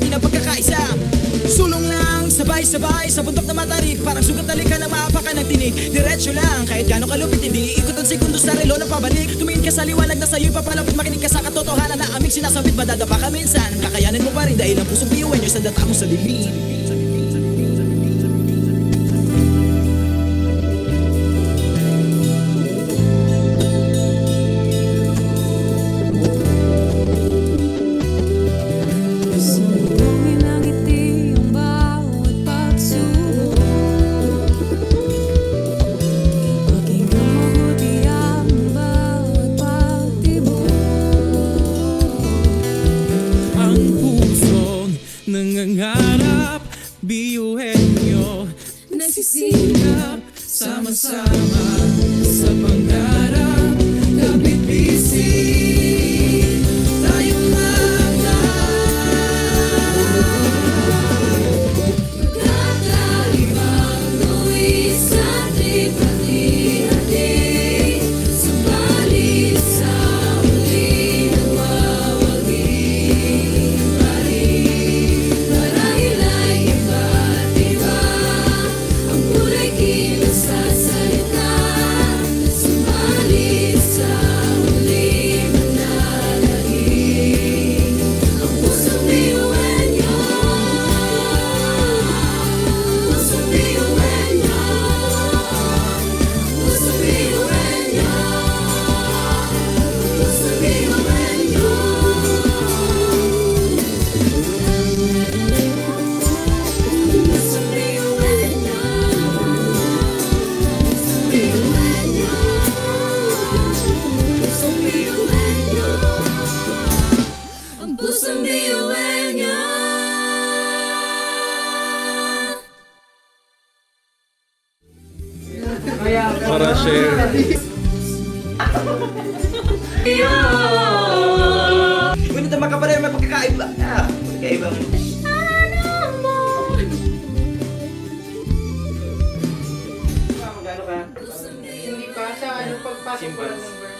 na pagkakaisa. Sulong lang, sabay-sabay sa bundok na matarik. Parang sugat na likha na maapa ka nagtinig. Diretso lang, kahit gano'ng kalupit, hindi iikot ang segundo sa relo na pabalik. Tumingin ka sa liwanag na sa'yo'y papalapit. Makinig ka sa katotohanan na aming sinasabit. Madadapa ka minsan, kakayanin mo pa rin dahil ang pusong biyuan nyo sa data mo sa dilim. Nangangarap, biyuhin nyo, nagsisikap, sama-sama sa pangarap, kapit-bisig, tayong Magkakaibang tuwis ating hati-hati, subalit sa huli nagwawagi pa rin. Marahil ay iba't iba ang kulay kilos sa salita, subalit sa huli manlalahig ang pusong biyuan nyo. Pusong biyuan nyo. Pusong biyuan nyo. Pusong biyuan nyo. Pusong biyuan nyo. Pusong biyuan nyo. Pusong biyuan nyo. Ang pusong biyuan nyo. para share. Ngunit ang makapareho may pagkakaiba. Pagkakaibang magkano ka? Hindi pa sa ano pagpasok ko lang ng verse.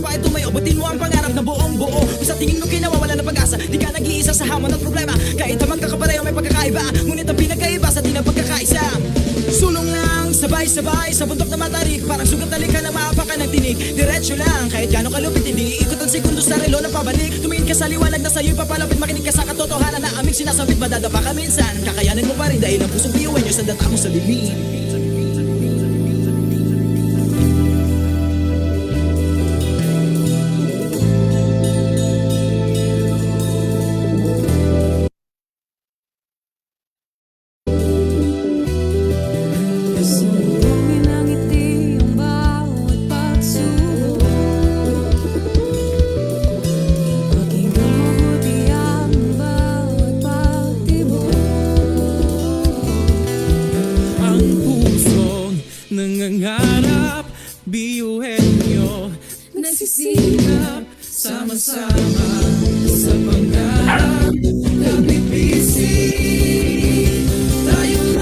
babae tumayo, butin mo ang pangarap na buong buo. Kung sa tingin mo kinawawala ng pag-asa, di ka nag-iisa sa hamon at problema. Kahit ang magkakapareho may pagkakaiba, ngunit ang pinagkaiba sa di na pagkakaisa. Sulong lang, sabay-sabay sa bundok na matarik, parang sugat na likha ng maapakan ng tinig. Diretso lang, kahit gano'ng kalupit, hindi iikot ang segundo sa relo na pabalik. Tumingin ka sa liwanag na sa'yo'y papalapit, makinig ka sa katotohanan na aming sinasabit. Madadapa ka minsan, kakayanin mo pa rin dahil ang pusong biyuhan nyo sa data mo sa bibig. Sumbongin ang ngiti ang bawat pagsubok. Pakinggan mabuti ang bawat pagtibok. Ang pusong nangangarap, biyuhin nyo, Nagsisikap sama-sama sa pangarap. Kapipising tayong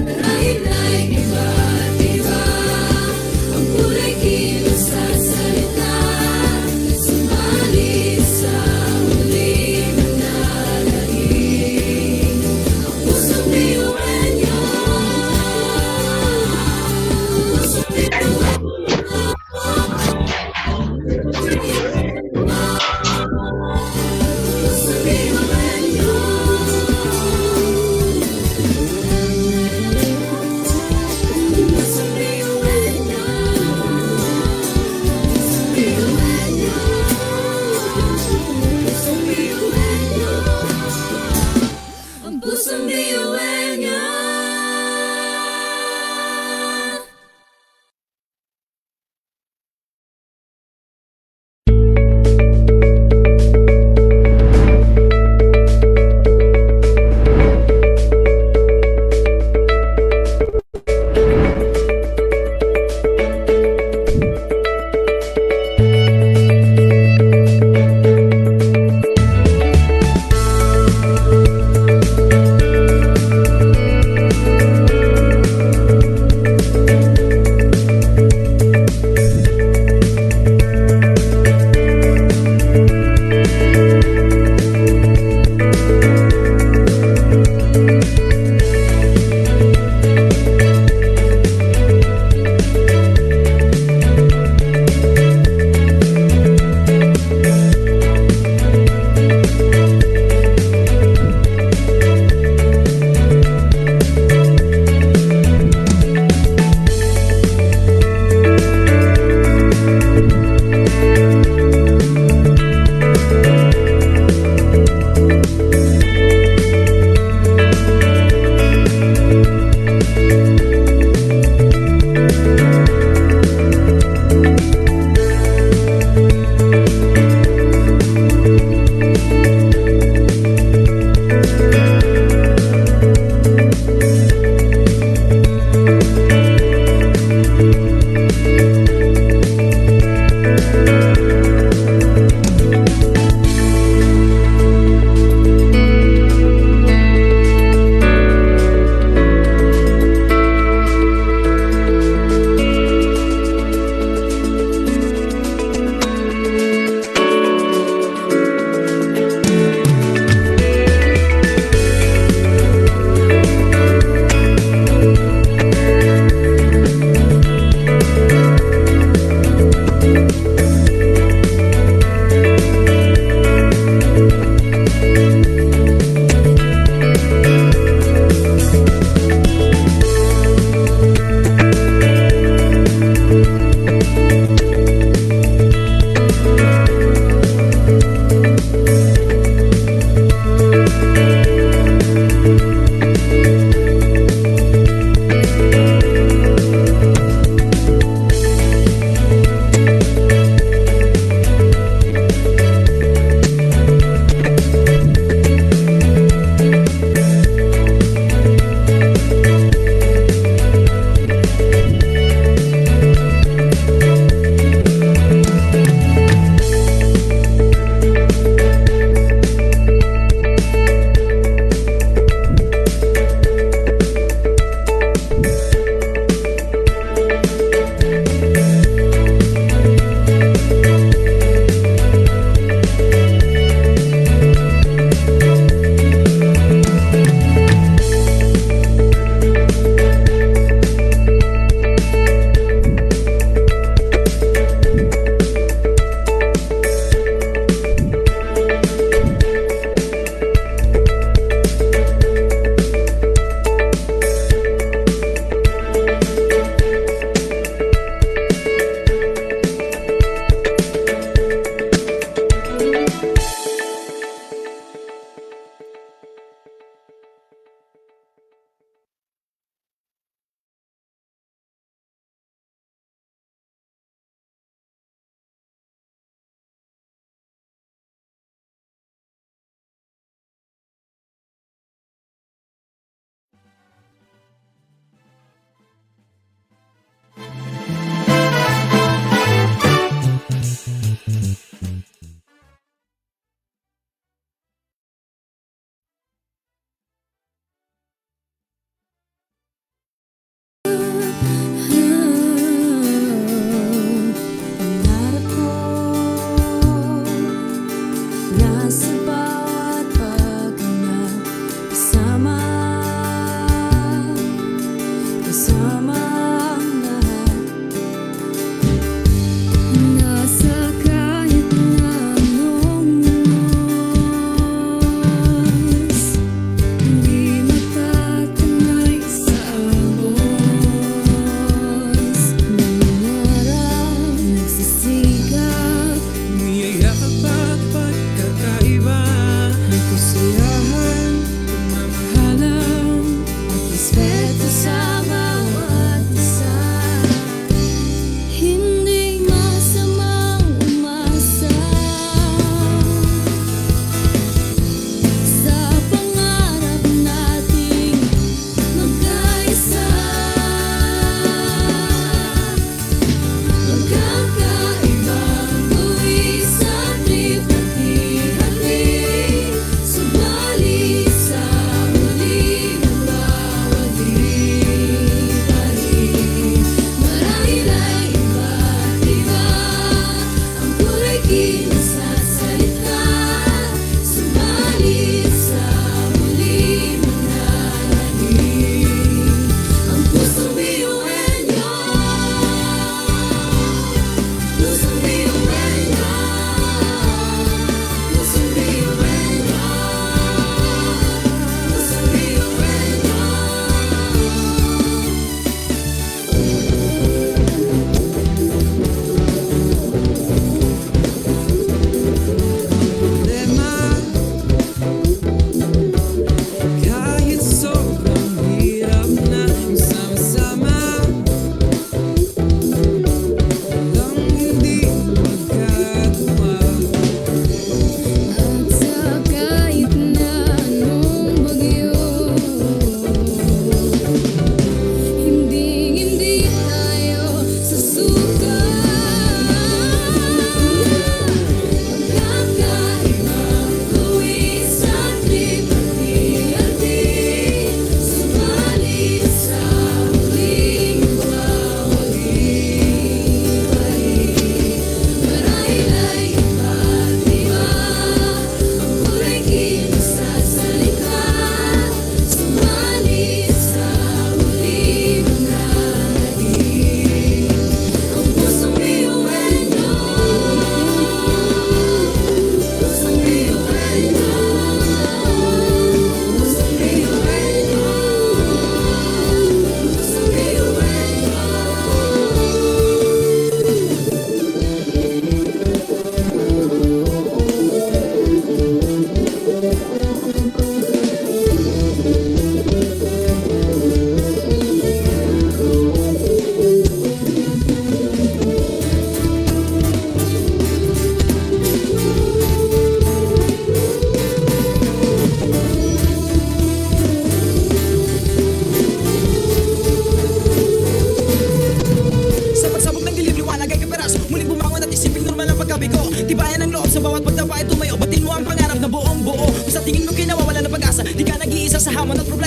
Kahit na'y iba't iba, ang kulay kilos sa salita, sumali sa huling manalangin. Ang pusong biyuhan niyo, pusong biyuhan niyo, pusong biyuhan niyo. Ang pusong biyuhan niya.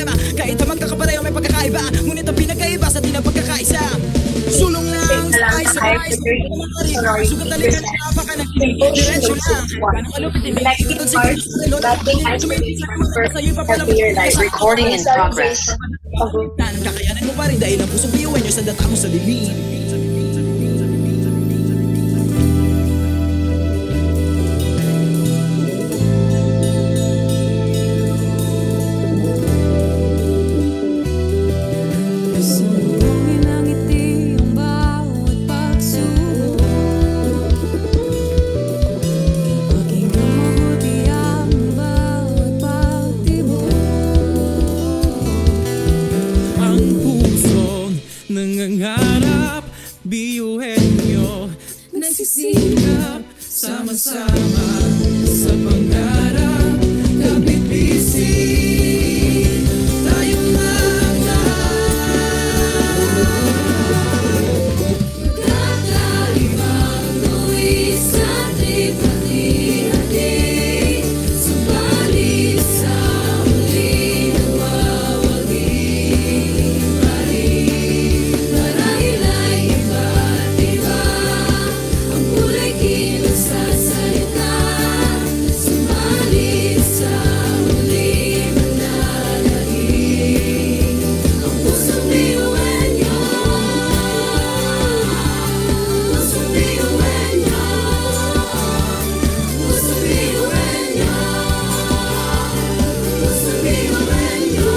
problema. Kahit na magkakapareho may pagkakaiba, ngunit ang pinagkaiba sa atin ang pagkakaisa. Sulong lang, sabay-sabay, sugat talikan na napaka nagtinig. Diretso lang, gano'ng kalupit hindi. Ikaw sa siguro sa relo na pabalik. Tumingin sa mga sa'yo papalapit. Recording in progress. Tanang kakayanan mo pa rin dahil ang pusong biyuhan nyo sa data mo sa dilim. Sumbongin ang ngiti ang bawat pagsubok. Pakinggan mabuti ang bawat pagtibok. Ang pusong nangangarap, biyuhin nyo. Nagsisikap, sama-sama sa pangarap. Kapit bisig, tayong mga Kakaibang tuwid sa tripati-hati. Subalit sa huli nawawagi. Marahil ay iba't iba ang kulay kilos sa salita. Subalit sa huli manlalahig ang pusong biyuhan niyo. Pusong biyuhan niyo. Pusong biyuhan niyo. Pusong biyuhan niyo. Pusong biyuhan niyo.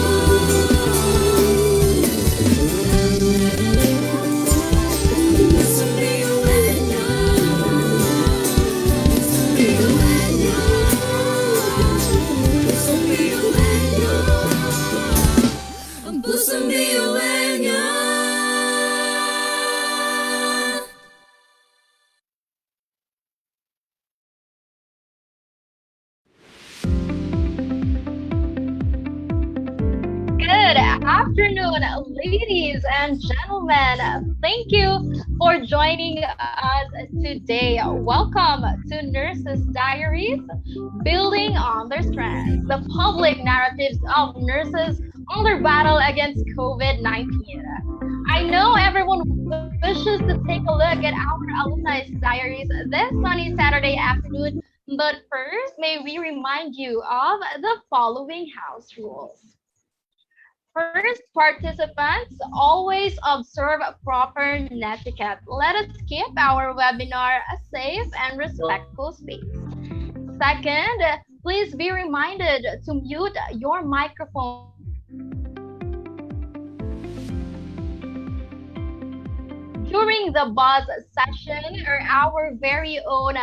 Pusong biyuhan niyo. Pusong biyuhan niyo. Ang pusong biyuhan niyo. Good afternoon, ladies and gentlemen. Thank you for joining us today. Welcome to Nurses Diaries, Building on Their Strengths, the public narratives of nurses on their battle against COVID-19. I know everyone wishes to take a look at our alumni diaries this sunny Saturday afternoon, but first, may we remind you of the following house rules. First, participants always observe proper netiquette. Let us keep our webinar a safe and respectful space. Second, please be reminded to mute your microphone during the buzz session or our very own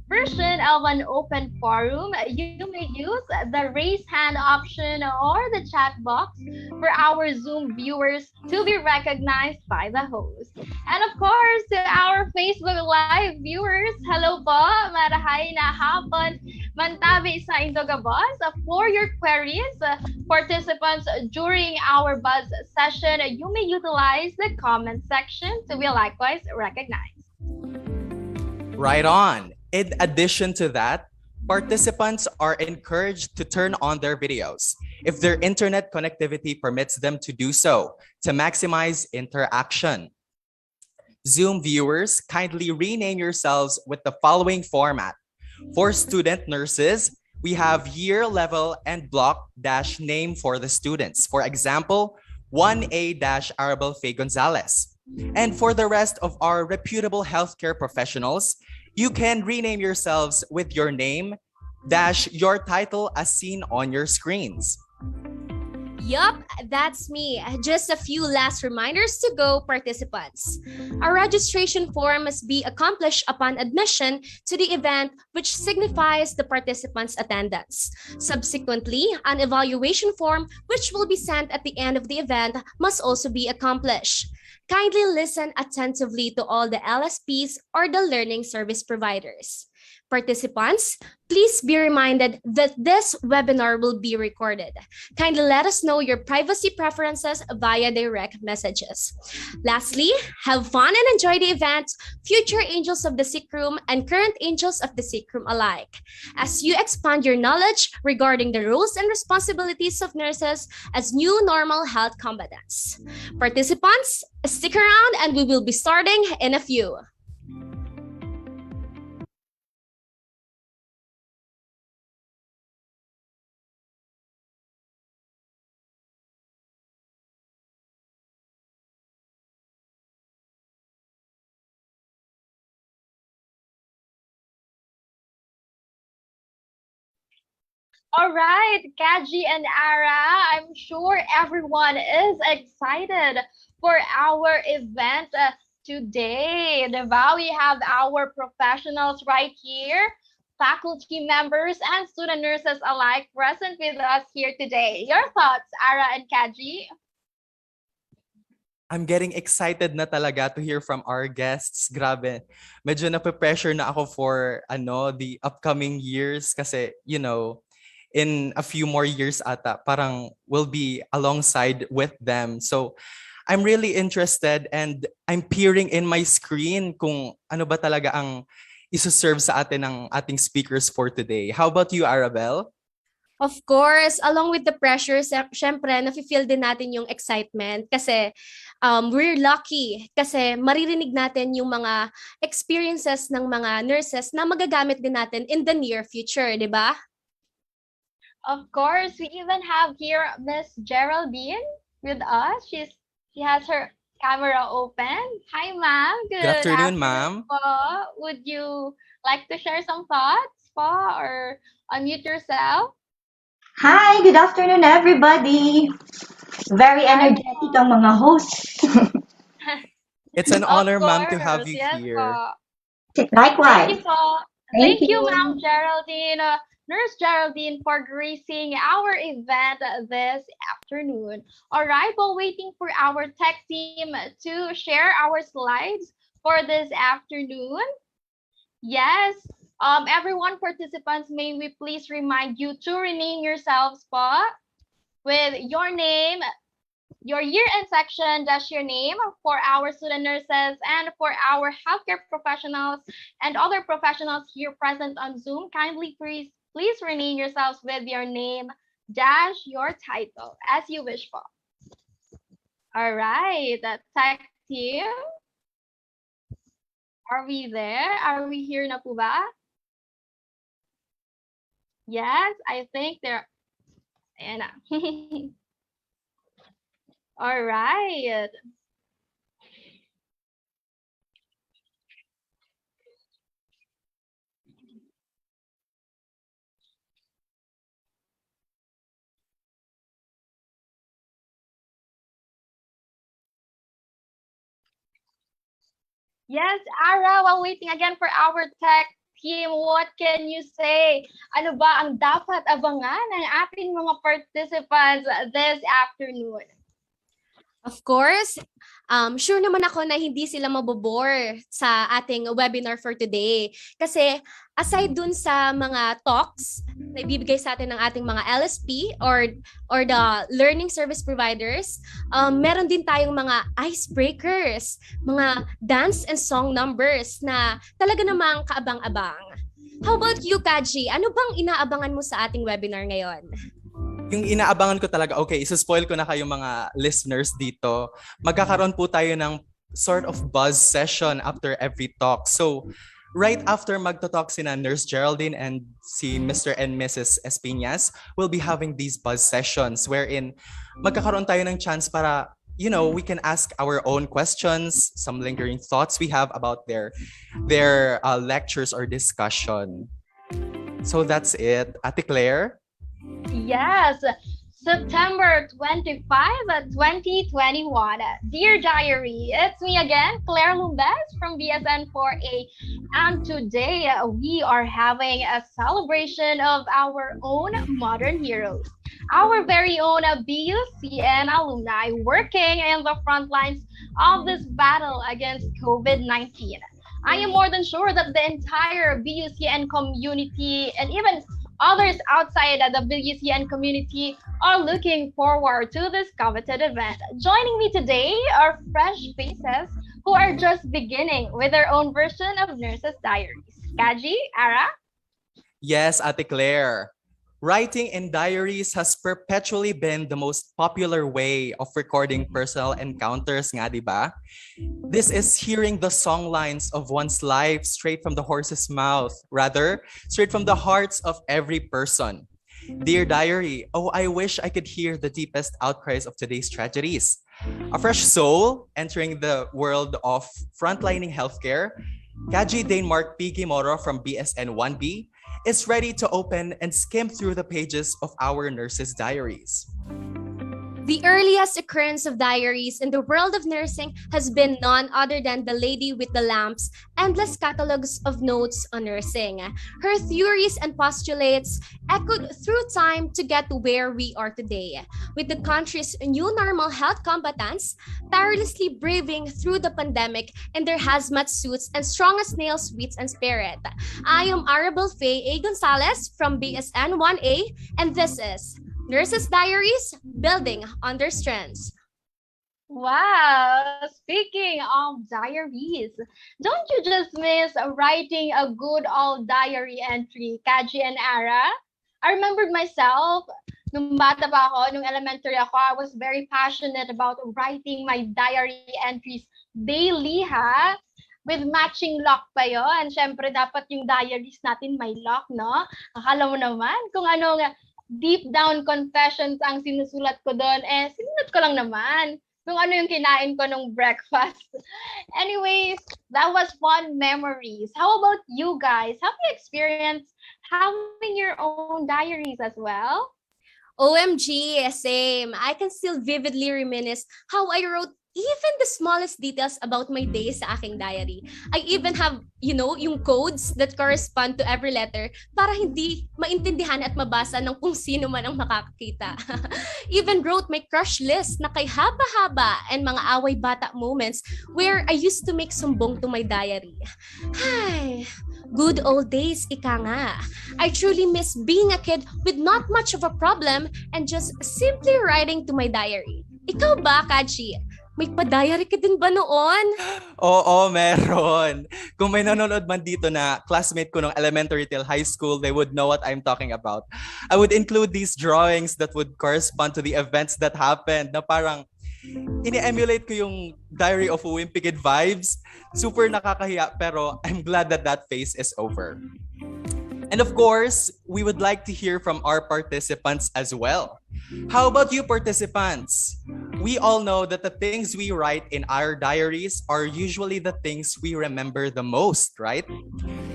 version of an open forum. You may use the raise hand option or the chat box for our Zoom viewers to be recognized by the host. And of course, to our Facebook Live viewers, hello po, marahay na hapon, mantabi sa Indogabos. For your queries, participants during our buzz session, you may utilize the comment section to be likewise recognized. Right on. In addition to that, participants are encouraged to turn on their videos if their internet connectivity permits them to do so to maximize interaction. Zoom viewers, kindly rename yourselves with the following format. For student nurses, we have year, level, and block dash name for the students. For example, 1A-Arabel Faye Gonzalez. And for the rest of our reputable healthcare professionals, you can rename yourselves with your name dash your title as seen on your screens. Yup, that's me. Just a few last reminders to go, participants. A registration form must be accomplished upon admission to the event, which signifies the participants' attendance. Subsequently, an evaluation form, which will be sent at the end of the event, must also be accomplished. Kindly listen attentively to all the LSPs or the learning service providers. Participants, please be reminded that this webinar will be recorded. Kindly let us know your privacy preferences via direct messages. Lastly, have fun and enjoy the event, future angels of the sick room and current angels of the sick room alike, as you expand your knowledge regarding the roles and responsibilities of nurses as new normal health combatants. Participants, stick around and we will be starting in a few. All right, Kaji and Ara, I'm sure everyone is excited for our event today. Diba? We have our professionals right here, faculty members and student nurses alike present with us here today. Your thoughts, Ara and Kaji? I'm getting excited na talaga to hear from our guests. Grabe. Medyo nape-pressure na ako for the upcoming years kasi, in a few more years ata, parang we'll be alongside with them. So I'm really interested and I'm peering in my screen kung ano ba talaga ang isuserve sa atin ng ating speakers for today. How about you, Arabelle? Of course, along with the pressure, syempre, nafe-feel din natin yung excitement kasi we're lucky kasi maririnig natin yung mga experiences ng mga nurses na magagamit din natin in the near future, di ba? Of course, we even have here Miss Geraldine with us. She has her camera open. Hi, ma'am. Good afternoon, ma'am. Po. Would you like to share some thoughts po or unmute yourself? Hi, good afternoon, everybody. Very energetic ang mga hosts. It's an honor, ma'am, to have you yes, here. Po. Likewise. Thank you, po. Thank you, ma'am Geraldine. Nurse Geraldine, for gracing our event this afternoon. All right, while waiting for our tech team to share our slides for this afternoon. Yes, everyone participants, may we please remind you to rename yourselves po with your name, your year and section, dash your name for our student nurses and for our healthcare professionals and other professionals here present on Zoom. Kindly please rename yourselves with your name, dash your title, as you wish for. All right, tech team. Are we there? Are we here na po ba? Yes, I think they're... Ayan na. All right. Yes, Ara, while waiting again for our tech team, what can you say? Ano ba ang dapat abangan ng ating mga participants this afternoon? Of course, sure naman ako na hindi sila mabobore sa ating webinar for today. Kasi aside dun sa mga talks na ibibigay sa atin ng ating mga LSP or the learning service providers, meron din tayong mga icebreakers, mga dance and song numbers na talaga namang kaabang-abang. How about you, Kaji? Ano bang inaabangan mo sa ating webinar ngayon? Yung inaabangan ko talaga, okay, isa-spoil ko na kayong mga listeners dito. Magkakaroon po tayo ng sort of buzz session after every talk. So, right after magto-talk sina Nurse Geraldine and si Mr. and Mrs. Espinas, we'll be having these buzz sessions wherein magkakaroon tayo ng chance para, we can ask our own questions, some lingering thoughts we have about their lectures or discussion. So that's it. Ate Claire? Yes, September 25, 2021. Dear Diary, it's me again, Claire Lumbes from BSN 4A. And today we are having a celebration of our own modern heroes. Our very own BUCN alumni working in the front lines of this battle against COVID-19. I am more than sure that the entire BUCN community and even others outside of the BUCN community are looking forward to this coveted event. Joining me today are fresh faces who are just beginning with their own version of Nurses Diaries. Kaji, Ara? Yes, Ate Claire. Writing in diaries has perpetually been the most popular way of recording personal encounters, nga, di ba? This is hearing the song lines of one's life straight from the horse's mouth, rather, straight from the hearts of every person. Dear diary, oh, I wish I could hear the deepest outcries of today's tragedies. A fresh soul entering the world of frontlining healthcare, Kaji Danemark P. Moro from BSN 1B is ready to open and skim through the pages of our nurses' diaries. The earliest occurrence of diaries in the world of nursing has been none other than the Lady with the Lamp's endless catalogs of notes on nursing. Her theories and postulates echoed through time to get to where we are today, with the country's new normal health combatants tirelessly braving through the pandemic in their hazmat suits and strong as nails wits and spirit. I am Arabel Faye A. Gonzalez from BSN 1A, and this is Nurses' Diaries, Building on Their Strengths. Wow! Speaking of diaries, don't you just miss writing a good old diary entry, Kaji and Ara? I remembered myself, nung bata pa ako, nung elementary ako, I was very passionate about writing my diary entries daily, ha? With matching lock pa yun. Siyempre, dapat yung diaries natin may lock, no? Akala mo naman kung ano nga, deep down confessions ang sinusulat ko doon, sinulat ko lang naman kung ano yung kinain ko nung breakfast. Anyways, that was fun memories. How about you guys? Have you experienced having your own diaries as well? OMG, same. I can still vividly reminisce how I wrote even the smallest details about my day sa aking diary. I even have, yung codes that correspond to every letter para hindi maintindihan at mabasa ng kung sino man ang makakakita. Even wrote my crush list na kay haba-haba and mga away bata moments where I used to make sumbong to my diary. Ay, good old days, ika nga. I truly miss being a kid with not much of a problem and just simply writing to my diary. Ikaw ba, Kachi? May pa-diary ka din ba noon? Oo, meron. Kung may nanonood man dito na classmate ko nung elementary till high school, they would know what I'm talking about. I would include these drawings that would correspond to the events that happened na parang ini-emulate ko yung Diary of a Wimpy Kid vibes. Super nakakahiya pero I'm glad that that phase is over. And of course, we would like to hear from our participants as well. How about you participants? We all know that the things we write in our diaries are usually the things we remember the most, right?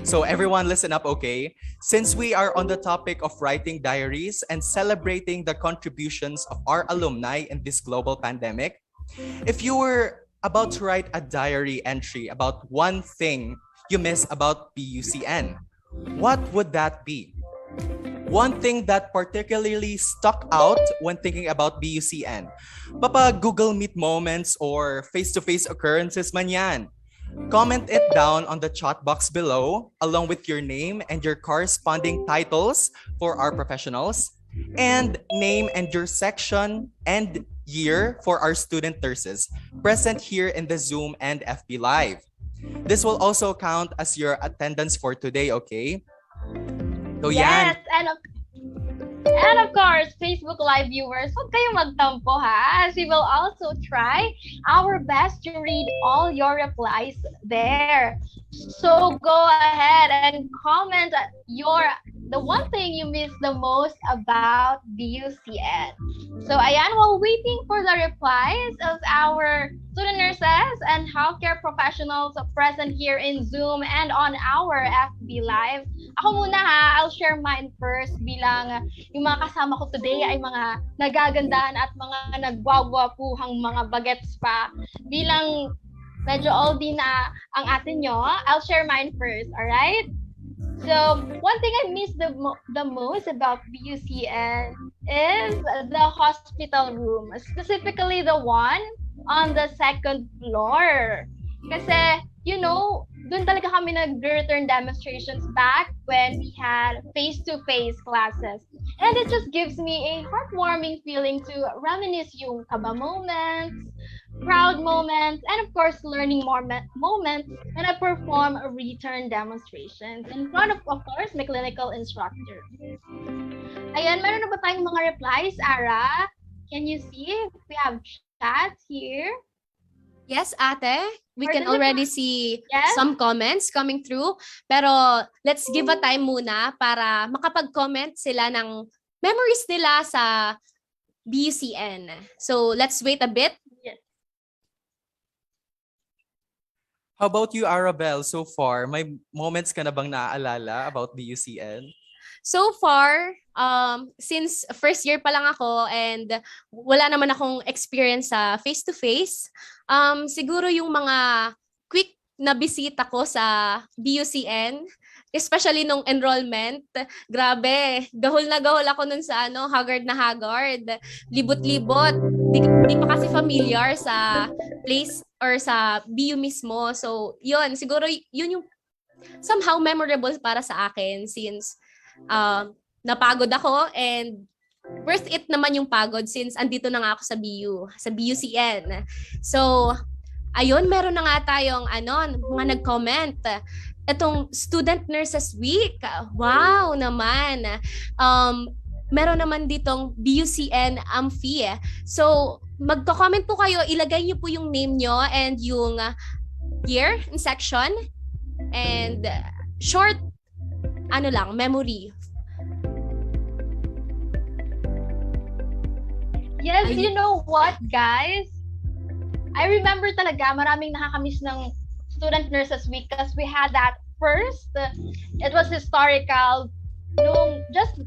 So everyone listen up, okay? Since we are on the topic of writing diaries and celebrating the contributions of our alumni in this global pandemic, if you were about to write a diary entry about one thing you miss about BUCN, what would that be? One thing that particularly stuck out when thinking about BUCN. Papa Google Meet moments or face-to-face occurrences man yan. Comment it down on the chat box below along with your name and your corresponding titles for our professionals and name and your section and year for our student nurses present here in the Zoom and FB Live. This will also count as your attendance for today, okay? So Yes, yan. and of course, Facebook Live viewers, huwag kayong magtampo ha, as we will also try our best to read all your replies there. So go ahead and comment the one thing you miss the most about BUCN. So ayan, while waiting for the replies of our student nurses and healthcare professionals present here in Zoom and on our FB Live, ako muna ha, I'll share mine first bilang yung mga kasama ko today ay mga nagagandahan at mga nagwagwapuhang mga bagets pa. Bilang medyo oldie na ang atin nyo, I'll share mine first, alright? So, one thing I miss the most about BUCN is the hospital room, specifically the one on the second floor. Kasi doon talaga kami nag-return demonstrations back when we had face-to-face classes. And it just gives me a heartwarming feeling to reminisce yung kaba moments, proud moments, and of course, learning moments when I perform return demonstrations in front of course, my clinical instructor. Ayan, meron na ba tayong mga replies, Ara? Can you see if we have chats here? Yes, ate. We can already see Yes? some comments coming through. Pero let's give a time muna para makapag-comment sila ng memories nila sa BUCN. So let's wait a bit. How about you, Arabelle, so far? May moments ka na bang naaalala about BUCN? So far, since first year pa lang ako and wala naman akong experience sa face-to-face, siguro yung mga quick na bisita ko sa BUCN, especially nung enrollment, grabe, gahol na gahol ako nun sa haggard na haggard, libot-libot, di pa kasi familiar sa place or sa BU mismo. So, yun, siguro yun yung somehow memorable para sa akin since napagod ako and worth it naman yung pagod since andito na nga ako sa BUCN. So, ayun, meron na nga tayong mga nag-comment. Itong Student Nurses Week, wow naman. Meron naman ditong BUCN Amphi. So, magko-comment po kayo, ilagay niyo po yung name nyo and yung year in section and short memory. Yes, you know what, guys? I remember talaga maraming nakakamiss ng Student Nurses Week because we had that first. It was historical. Just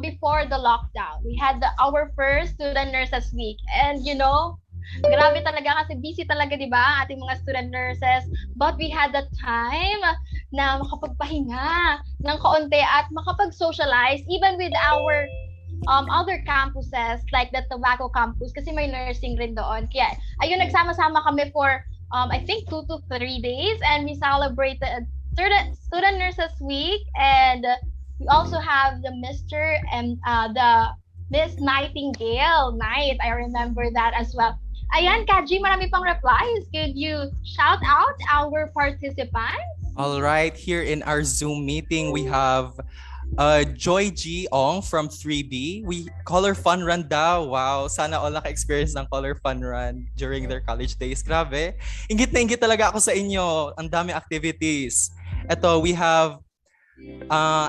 before the lockdown, we had our first Student Nurses Week. And grabe talaga kasi busy talaga, di ba, ating mga student nurses. But we had the time na makapagpahinga ng kaunti at makapag-socialize even with our other campuses like the Tobacco campus kasi may nursing rin doon. Kaya ayun, nagsama-sama kami for I think 2 to 3 days and we celebrated Student Nurses Week and we also have the Mr. and the Miss Nightingale night. I remember that as well. Ayan, Kaji, marami pang replies. Could you shout out our participants? All right, here in our Zoom meeting, we have Joy G. Ong from 3B. We Color Fun Run daw. Wow, sana all naka-experience ng Color Fun Run during their college days. Grabe. Ingit na ingit talaga ako sa inyo. Ang dami activities. Ito, we have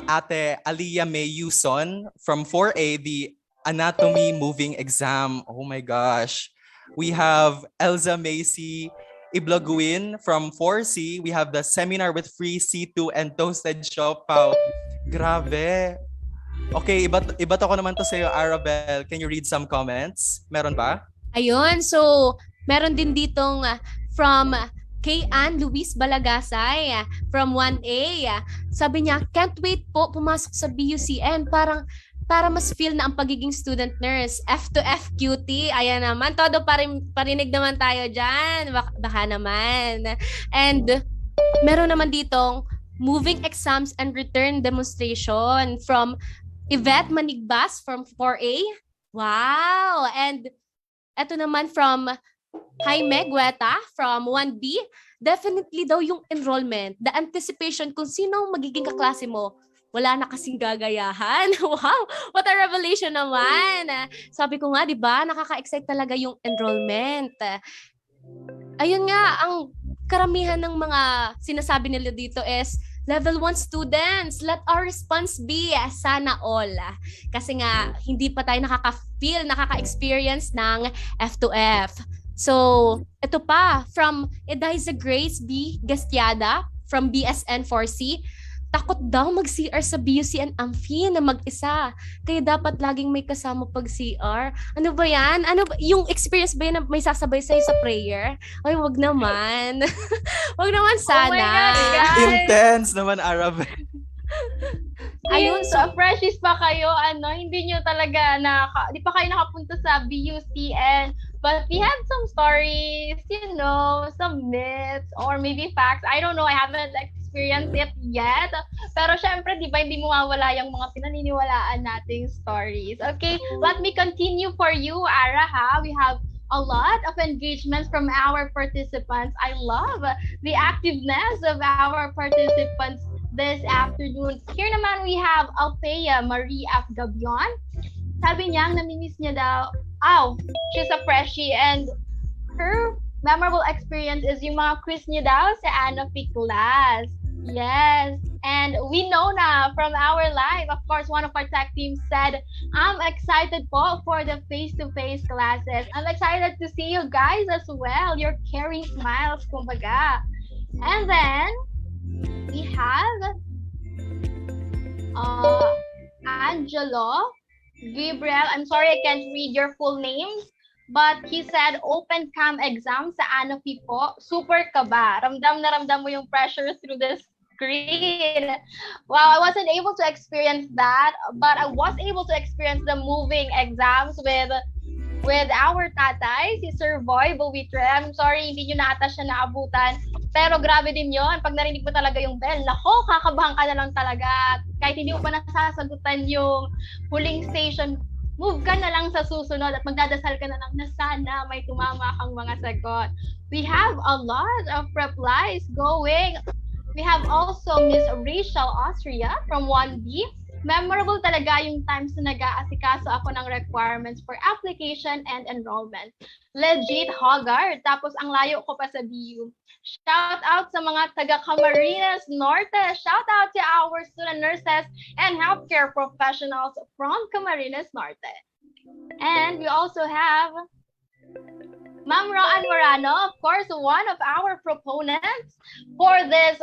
Ate Aliyah May Yuson from 4A, the Anatomy Moving Exam. Oh my gosh. We have Elza Macy Iblaguin from 4C. We have the Seminar with Free C2 and Toasted Siopaw. Grabe. Okay, ibato ko naman to sa iyo, Arabelle. Can you read some comments? Meron ba? Ayun, so meron din ditong from kay Ann Luis Balagasay from 1A. Sabi niya, can't wait po pumasok sa BUCN para mas feel na ang pagiging student nurse. F to F cutie. Ayan naman. Todo parinig naman tayo dyan. Baka naman. And meron naman ditong moving exams and return demonstration from Yvette Manigbas from 4A. Wow! And eto naman from Jaime Gueta from 1B. Definitely daw yung enrollment, the anticipation kung sino ang magiging kaklase mo. Wala na kasing gagayahan. Wow! What a revelation naman! Sabi ko nga, di ba, nakaka-excite talaga yung enrollment. Ayun nga, ang karamihan ng mga sinasabi nila dito is, Level 1 students, let our response be sana all. Kasi nga, hindi pa tayo nakaka-feel, nakaka-experience ng F2F. So, ito pa, from Ediza Grace B. Gastiada, from BSN 4C, takot daw mag-CR sa BUCN Amphi na mag-isa. Kaya dapat laging may kasama pag CR. Ano ba yan? Yung experience ba yan na may sasabay sa'yo sa prayer? Ay, wag naman. Wag naman sana. Oh my God, guys. Intense naman, Arabelle. Ayun, so freshies pa kayo, hindi nyo talaga di pa kayo nakapunta sa BUCN But we have some stories, some myths or maybe facts. I don't know, I haven't experienced it yet. Pero syempre, di ba, hindi mawawala yung mga pinaniniwalaan nating stories. Okay, let me continue for you, Ara, ha? We have a lot of engagements from our participants. I love the activeness of our participants this afternoon. Here naman we have Althea Marie F. Gabion. Sabi niya, namimiss niya daw, she's a freshie and her memorable experience is yung mga quiz niya daw sa Anopi class. Yes, and we know na from our live, of course, one of our tech team said, I'm excited po for the face-to-face classes. I'm excited to see you guys as well. You're carrying smiles, kumbaga. And then, we have Angelo Gabriel. I'm sorry I can't read your full names. But he said, open cam exam sa Anopi po. Super kaba. Ramdam na ramdam mo yung pressure through the screen. Wow, I wasn't able to experience that. But I was able to experience the moving exams with our tatay, si Sir Boy Buwitre. I'm sorry, hindi nyo na ata siya naabutan. Pero grabe din yon. Pag narinig mo talaga yung bell, nako, kakabahan ka na lang talaga. Kahit hindi mo pa nasasagutan yung huling station, move ka na lang sa susunod at magdadasal ka na lang na sana may tumama kang mga sagot. We have a lot of replies going. We have also Miss Rachel Austria from 1B. Memorable talaga yung times na nag-aasikaso ako ng requirements for application and enrollment. Legit Hogar. Tapos ang layo ko pa sa BU. Shout out sa mga taga Camarines Norte. Shout out to our student nurses and healthcare professionals from Camarines Norte. And we also have Ma'am Roan Morano, of course, one of our proponents for this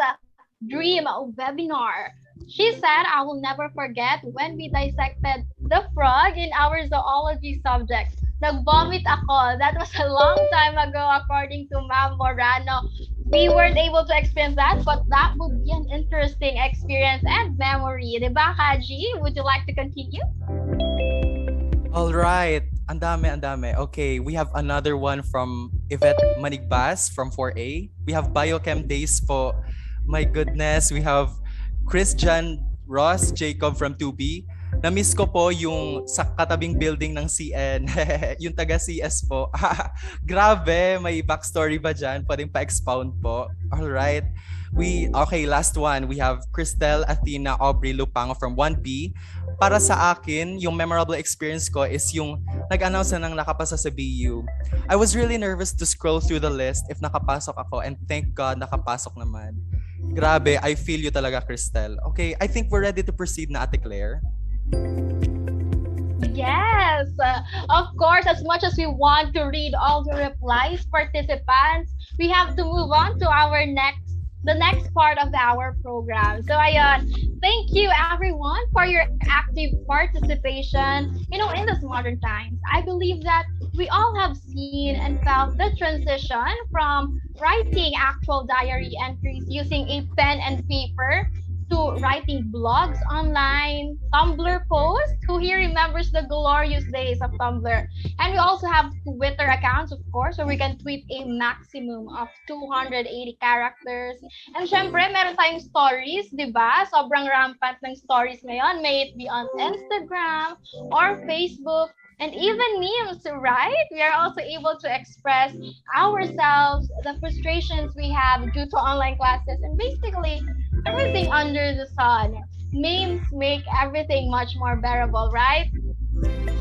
dream webinar. She said, I will never forget when we dissected the frog in our zoology subject. Nag-vomit ako. That was a long time ago, according to Ma'am Morano. We weren't able to experience that, but that would be an interesting experience and memory. Diba, Kaji? Would you like to continue? All right. Ang dami, ang dami. Okay, we have another one from Yvette Manigbas from 4A. We have Biochem Days po. My goodness, we have Christian Ross Jacob from 2B. Na-miss ko po yung sa katabing building ng CN. Yung taga CS po. Grabe, may backstory ba dyan? Pwedeng pa-expound po. Alright. Okay, last one. We have Cristel Athena Aubrey Lupango from 1B. Para sa akin, yung memorable experience ko is yung nag-announce na ng nakapasa sa BU. I was really nervous to scroll through the list if nakapasok ako, and thank God nakapasok naman. Grabe, I feel you talaga, Cristel. Okay, I think we're ready to proceed na, Ate Claire. Yes, of course, as much as we want to read all the replies, participants, we have to move on to the next part of our program. So ayon, thank you everyone for your active participation. In this modern times, I believe that we all have seen and felt the transition from writing actual diary entries using a pen and paper to writing blogs online, Tumblr posts. Who here remembers the glorious days of Tumblr? And we also have Twitter accounts, of course, where we can tweet a maximum of 280 characters. And syempre, meron tayong stories, di ba? Sobrang rampant ng stories ngayon. May it be on Instagram or Facebook. And even memes, right? We are also able to express ourselves, the frustrations we have due to online classes, and basically everything under the sun. Memes make everything much more bearable, right?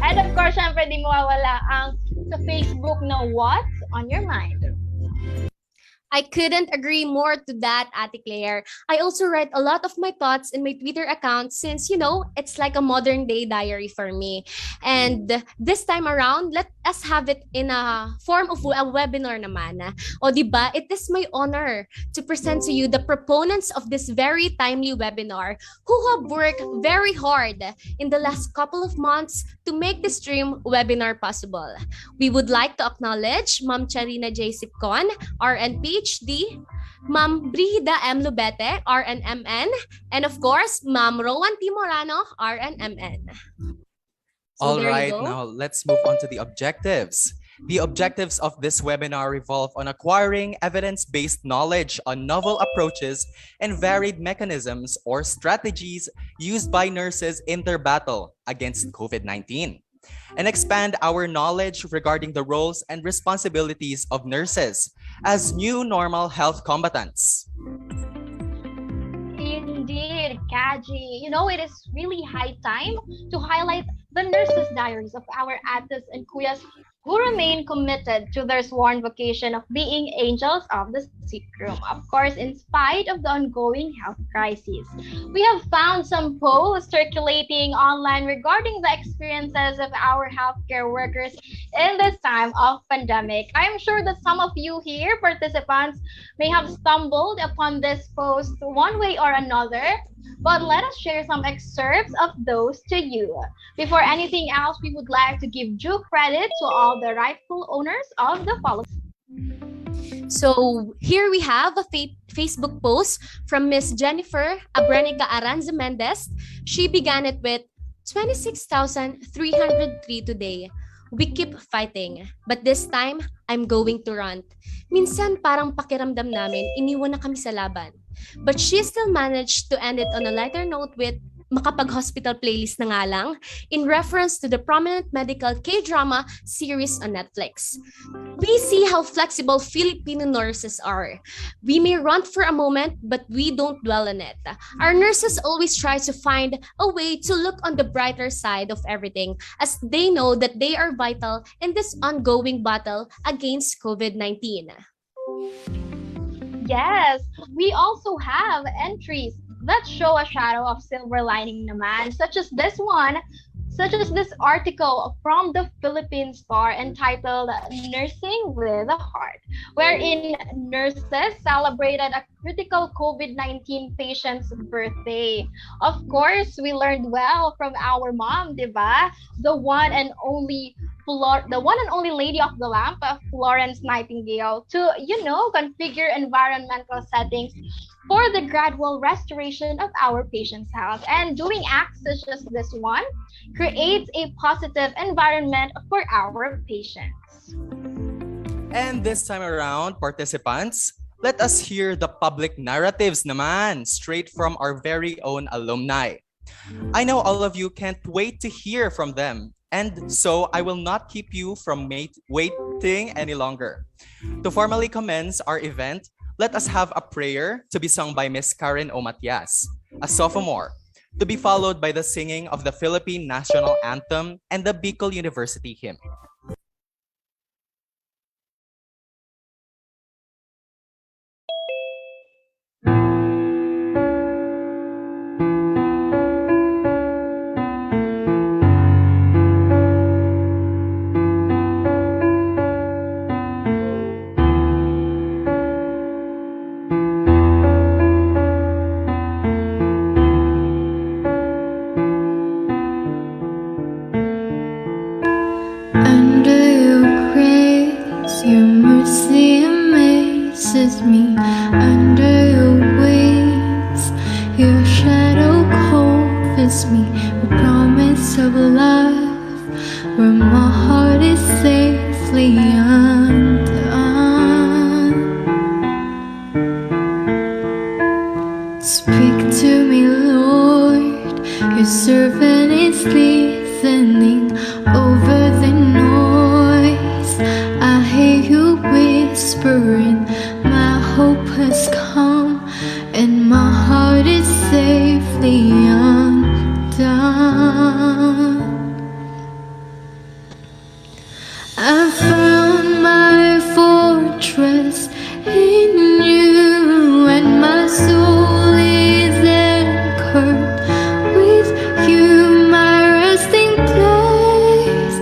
And of course, syempre, di mawawala ang sa Facebook na what's on your mind. I couldn't agree more to that, Ate Claire. I also write a lot of my thoughts in my Twitter account since, it's like a modern day diary for me. And this time around, let us have it in a form of a webinar naman. O diba, it is my honor to present to you the proponents of this very timely webinar who have worked very hard in the last couple of months to make this stream webinar possible. We would like to acknowledge Ma'am Charina J. Sipcon, RN PhD, Ma'am Brida M. Lubete, RNMN, and of course, Ma'am Rowan T. Morano, RNMN. All right, now let's move on to the objectives. The objectives of this webinar revolve on acquiring evidence-based knowledge on novel approaches and varied mechanisms or strategies used by nurses in their battle against COVID-19, and expand our knowledge regarding the roles and responsibilities of nurses as new normal health combatants. Indeed, Kaji. You know, it is really high time to highlight the nurses' diaries of our ates and kuyas who remain committed to their sworn vocation of being angels of the sick room, of course, in spite of the ongoing health crisis. We have found some posts circulating online regarding the experiences of our healthcare workers in this time of pandemic. I am sure that some of you here, participants, may have stumbled upon this post one way or another, but let us share some excerpts of those to you. Before anything else, we would like to give due credit to all the rightful owners of the following. So here we have a Facebook post from Miss Jennifer Abrenica Aranza Mendez. She began it with 26,303 today. We keep fighting, but this time, I'm going to run. Minsan parang pakiramdam namin, iniwan na kami sa laban. But she still managed to end it on a lighter note with makapag-hospital playlist na nga lang in reference to the prominent medical K-drama series on Netflix. We see how flexible Filipino nurses are. We may run for a moment, but we don't dwell on it. Our nurses always try to find a way to look on the brighter side of everything as they know that they are vital in this ongoing battle against COVID-19. Yes, we also have entries that show a shadow of silver lining naman, such as this article from the Philippine Star entitled Nursing with a Heart, wherein nurses celebrated a critical COVID-19 patient's birthday. Of course, we learned well from our mom, diba? The one and only lady of the lamp, Florence Nightingale, to, configure environmental settings for the gradual restoration of our patients' health. And doing acts such as this one creates a positive environment for our patients. And this time around, participants, let us hear the public narratives naman, straight from our very own alumni. I know all of you can't wait to hear from them, and so I will not keep you from waiting any longer. To formally commence our event, let us have a prayer to be sung by Miss Karen O. Matias, a sophomore, to be followed by the singing of the Philippine National Anthem and the Bicol University Hymn. Under your grace, your mercy amazes me. Under your wings, your shadow covers me. The promise of love, where my heart is safely undone. Speak to me, Lord, your servant is listening. Over the noise, I hear you whispering. My hope has come, and my heart is safely undone. I found my fortress in you, and my soul is anchored with you, my resting place.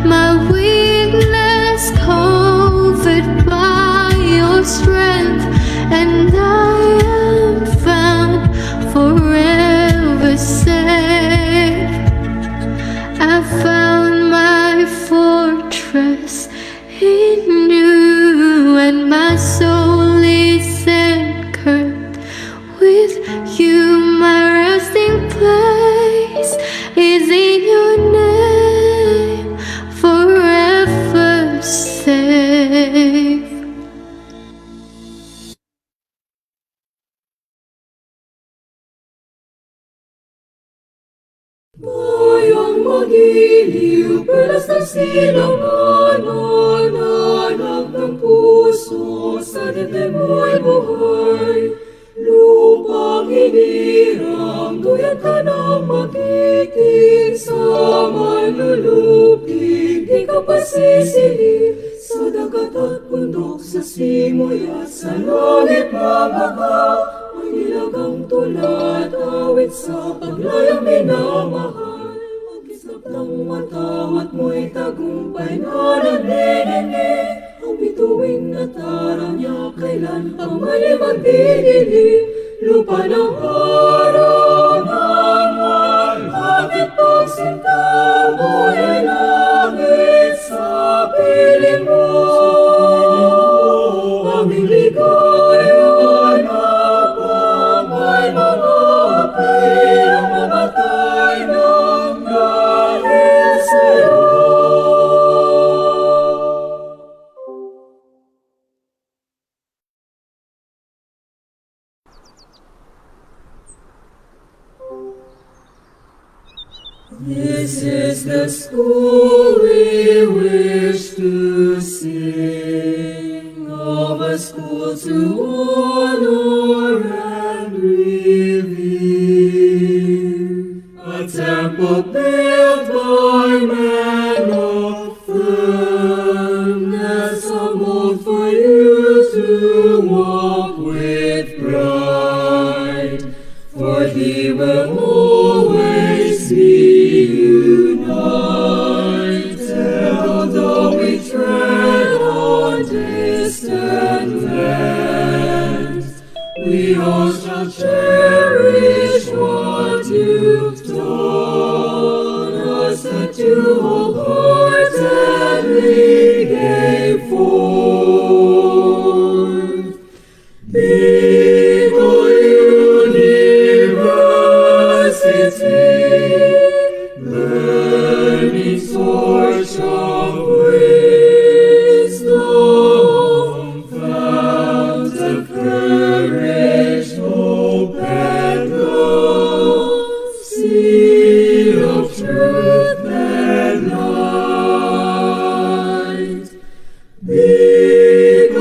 my weakness covered by your strength, and I am found forever safe. I found my fortress in you, and my soul is anchored with you. My resting place is in your name, forever safe. Bayang magiliw, pelas ng silanganan, hanap ng puso, sa dibdib mo'y buhay. Lupang hinirang, duyan ka ng magiting, sa manlulupig, di ka pasisilip. Sa dagat at bundok, sa simoy at sa langit mabaga, may nilagang tulad, awit sa paglayang minamahal. Pag-islap ng matawat mo'y tagumpay na nanininig. Ang bituin na tarang niya, kailan pang mali magdidilim. Lupa ng harangan, bakit pagsinta mo'y langit sa piling mo? Aming ligaya na may mga pirang mamatay ng dahil sa'yo. This is the school we wish to sing, of a school to honor and revere, a temple built by men of firmness, a mold for you to walk with pride, for He will always be united, although we tread on distant lands. We all shall cherish what you've taught us, that you wholeheartedly gave forth. Big University, burning torch of wisdom, fount of courage, hope and love, seed of truth and light. Big University,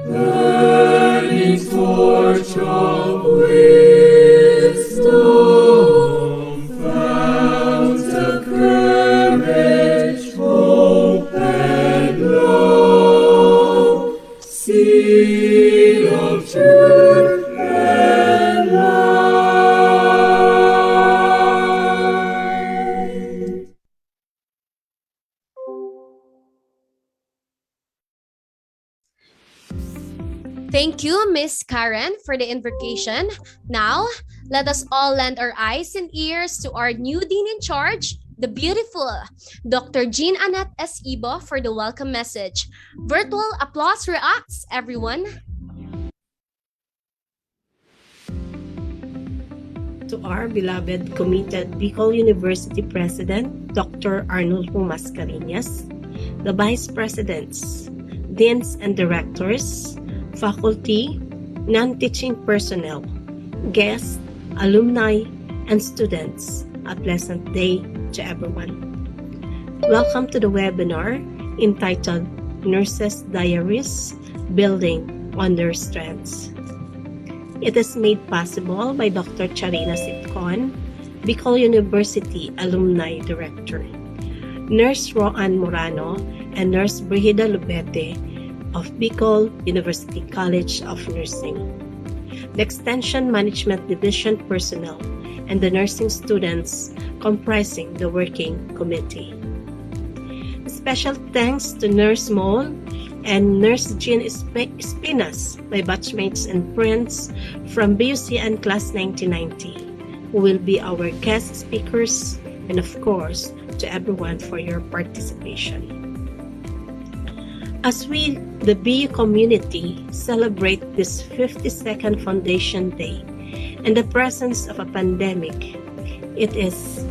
burning torch of wisdom, fount of courage, hope and love, seed of truth and light. Thank you, Miss Karen, for the invocation. Now, let us all lend our eyes and ears to our new Dean in Charge, the beautiful Dr. Jean Annette S. Ibo, for the welcome message. Virtual applause reacts, everyone. To our beloved committed Bicol University President, Dr. Arnulfo Mascareñas, the Vice Presidents, Deans and Directors, faculty, non-teaching personnel, guests, alumni, and students, a pleasant day to everyone. Welcome to the webinar entitled Nurses' Diaries, Building on Their Strengths. It is made possible by Dr. Charina Sitcon, Bicol University Alumni Director, Nurse Roan Morano, and Nurse Brigida Lubete of Bicol University College of Nursing. The Extension Management Division personnel and the nursing students comprising the working committee. Special thanks to Nurse Mol and Nurse Jean Espinas, my batchmates and friends from BUCN Class 1990, who will be our guest speakers, and of course, to everyone for your participation. As we, the BU community, celebrate this 52nd Foundation Day in the presence of a pandemic, it is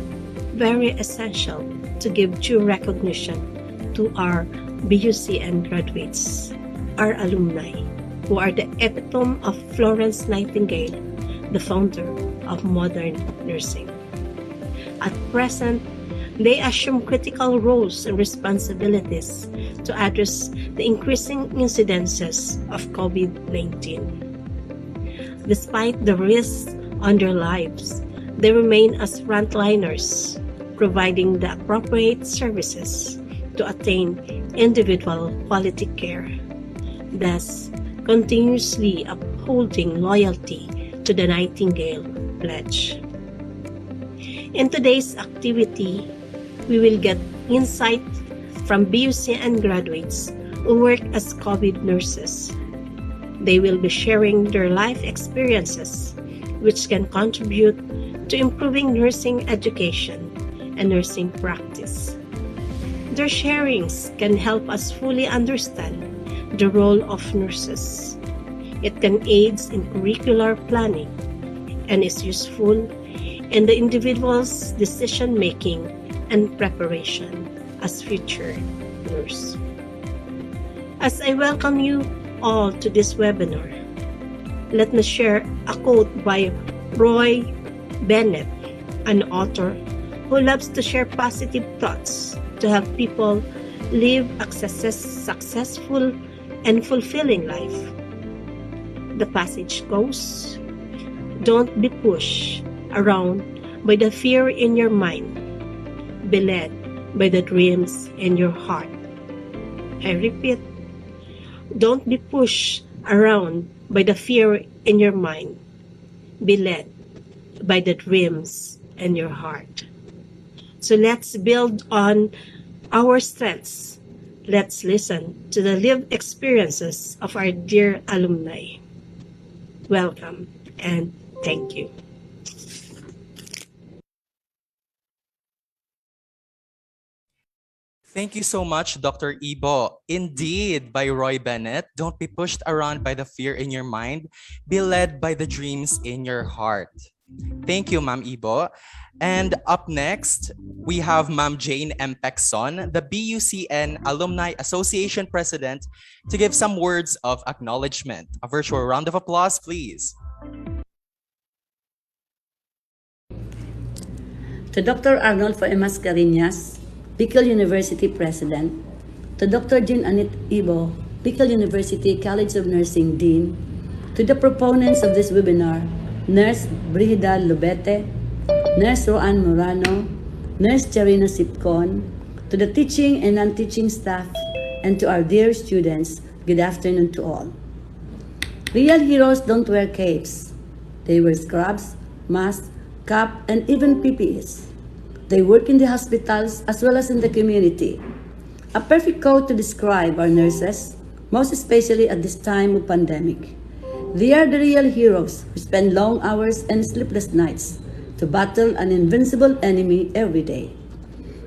very essential to give due recognition to our BUCN graduates, our alumni, who are the epitome of Florence Nightingale, the founder of modern nursing. At present, they assume critical roles and responsibilities to address the increasing incidences of COVID-19. Despite the risks on their lives, they remain as frontliners, providing the appropriate services to attain individual quality care, thus continuously upholding loyalty to the Nightingale Pledge. In today's activity, we will get insight from BUCN graduates who work as COVID nurses. They will be sharing their life experiences, which can contribute to improving nursing education and nursing practice. Their sharings can help us fully understand the role of nurses. It can aid in curricular planning and is useful in the individual's decision-making and preparation as future nurse. As I welcome you all to this webinar, let me share a quote by Roy Bennett, an author who loves to share positive thoughts to help people live a successful and fulfilling life. The passage goes, "Don't be pushed around by the fear in your mind. Be led by the dreams in your heart." I repeat, don't be pushed around by the fear in your mind. Be led by the dreams in your heart. So let's build on our strengths. Let's listen to the lived experiences of our dear alumni. Welcome and thank you. Thank you so much, Dr. Ibo. Indeed, by Roy Bennett, don't be pushed around by the fear in your mind. Be led by the dreams in your heart. Thank you, Ma'am Ibo. And up next, we have Ma'am Jane M. Pexon, the BUCN Alumni Association President, to give some words of acknowledgement. A virtual round of applause, please. To Dr. Arnold Mascarenhas, Bicol University President, to Dr. Jean Annette Ibo, Bicol University College of Nursing Dean, to the proponents of this webinar, Nurse Brigida Lubete, Nurse Roan Morano, Nurse Charina Sipcon, to the teaching and non-teaching staff, and to our dear students, good afternoon to all. Real heroes don't wear capes. They wear scrubs, masks, cap, and even PPEs. They work in the hospitals as well as in the community. A perfect quote to describe our nurses, most especially at this time of pandemic. They are the real heroes who spend long hours and sleepless nights to battle an invincible enemy every day.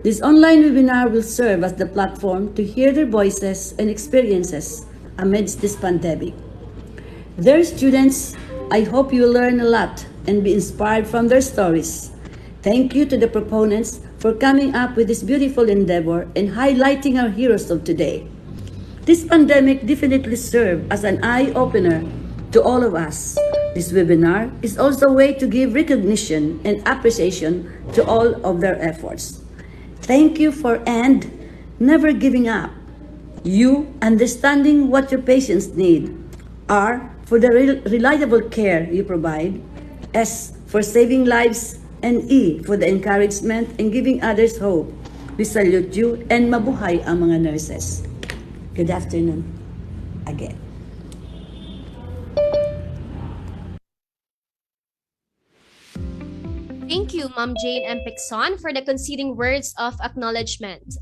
This online webinar will serve as the platform to hear their voices and experiences amidst this pandemic. Dear students, I hope you will learn a lot and be inspired from their stories. Thank you to the proponents for coming up with this beautiful endeavor and highlighting our heroes of today. This pandemic definitely served as an eye-opener to all of us. This webinar is also a way to give recognition and appreciation to all of their efforts. Thank you for and never giving up. U, understanding what your patients need. R, for the reliable care you provide. S, for saving lives. And E, for the encouragement and giving others hope. We salute you and mabuhay ang mga nurses. Good afternoon again. Thank you, Ma'am Jane and Pixon, for the conceding words of acknowledgement.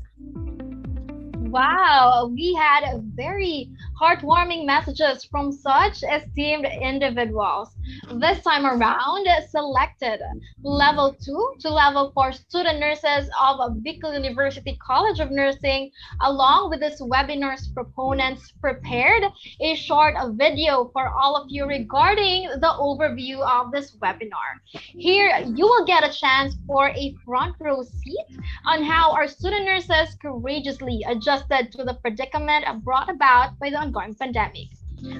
Wow, we had very heartwarming messages from such esteemed individuals. This time around, selected level 2 to level 4 student nurses of Bicol University College of Nursing, along with this webinar's proponents, prepared a short video for all of you regarding the overview of this webinar. Here, you will get a chance for a front row seat on how our student nurses courageously adjusted to the predicament brought about by the ongoing pandemic.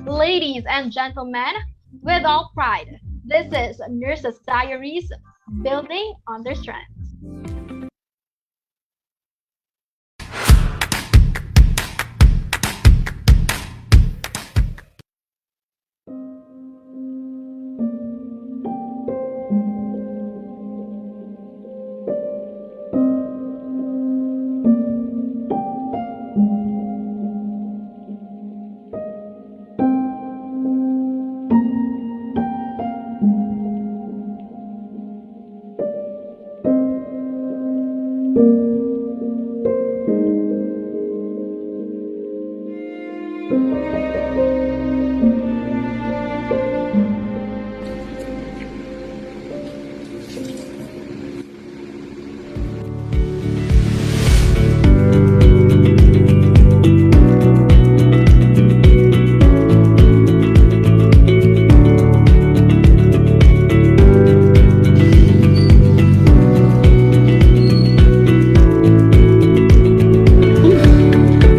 Ladies and gentlemen, with all pride, this is Nurses Diaries, building on their strengths.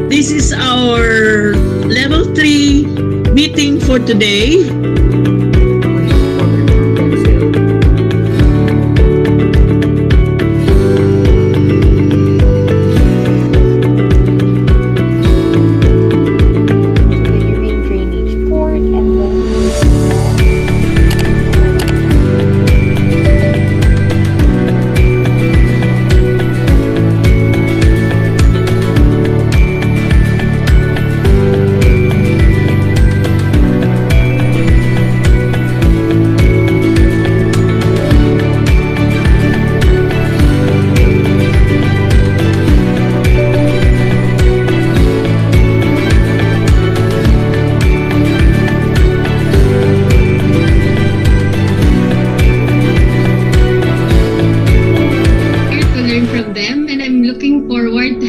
This is our level 3 meeting for today.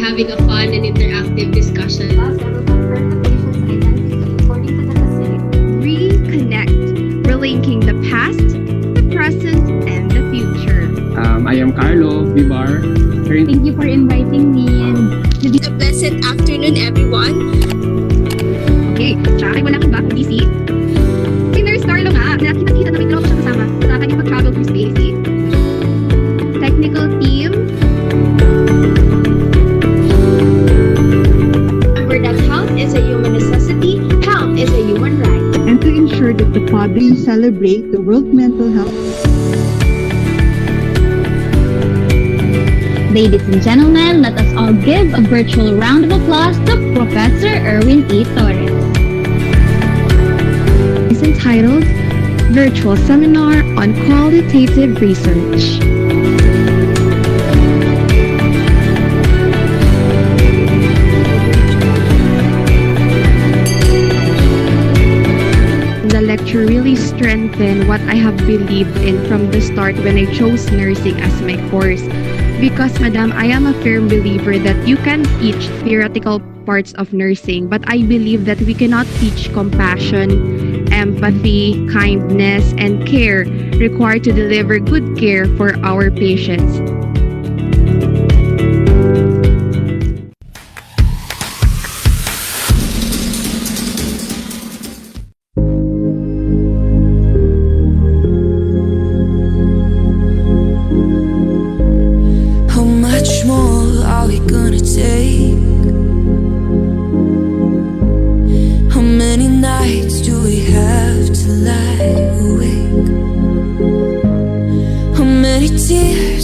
Having a fun and interactive discussion. Reconnect, relinking the past, the present, and the future. I am Carlo Vivar. Thank you for inviting me. A blessed afternoon, everyone. Okay, tsaka kayo walang iba kundi si Nurse Carlo nga. Nakita-kita na may tropa siya kasama sa kanyang pag-travel through space. Technical team. Is a human necessity, health is a human right. And to ensure that the public celebrate the World Mental Health. Ladies and gentlemen, let us all give a virtual round of applause to Professor Erwin E. Torres. It's entitled Virtual Seminar on Qualitative Research. The lecture really strengthened what I have believed in from the start when I chose nursing as my course. Because, Madam, I am a firm believer that you can teach theoretical parts of nursing, but I believe that we cannot teach compassion, empathy, kindness, and care required to deliver good care for our patients.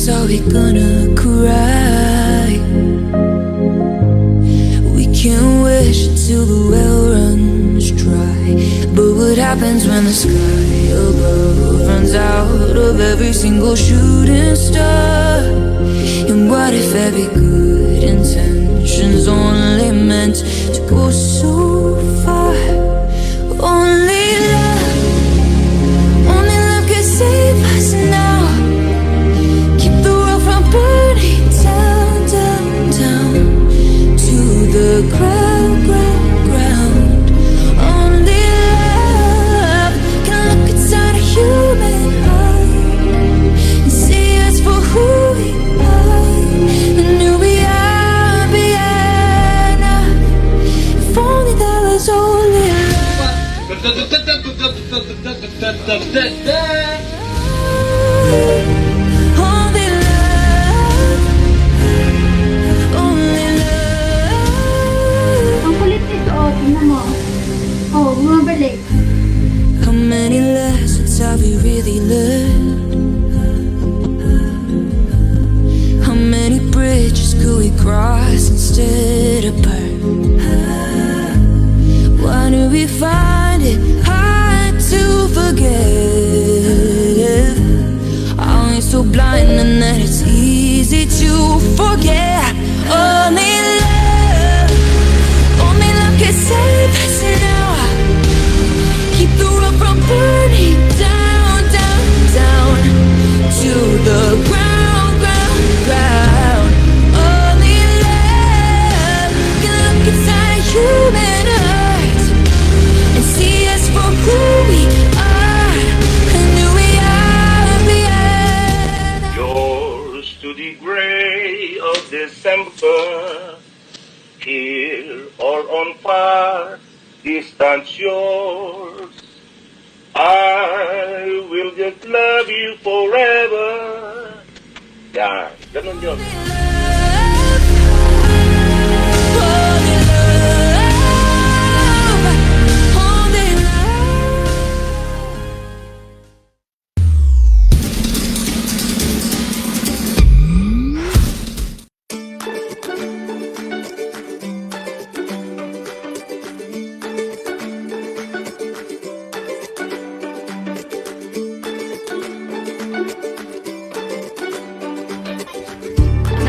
Are we gonna cry? We can't wish until the well runs dry. But what happens when the sky above runs out of every single shooting star? And what if every good intention's only meant to go so far? Only love can save us now. Keep the world from burning down, down, down to the ground, ground, ground. Only love can look inside a human heart and see us for who we are and who we are beyond. If only there was only love. Only love, only love. Ang kulit nito, oh, tingnan mo. Oh, bumabalik. How many lessons have we really learned? How many bridges could we cross instead of burn? Why do we find it hard to forgive? Are we so blind and that it's easy to forget? Only love can save us now. Keep the world from burning down, down, down to the ground, ground, ground. Only love can look inside a human heart and see us for who we are and who we are beyond. Yours to the gray of December, here or on far distance yours. I will just love you forever. Yan, ganun yun.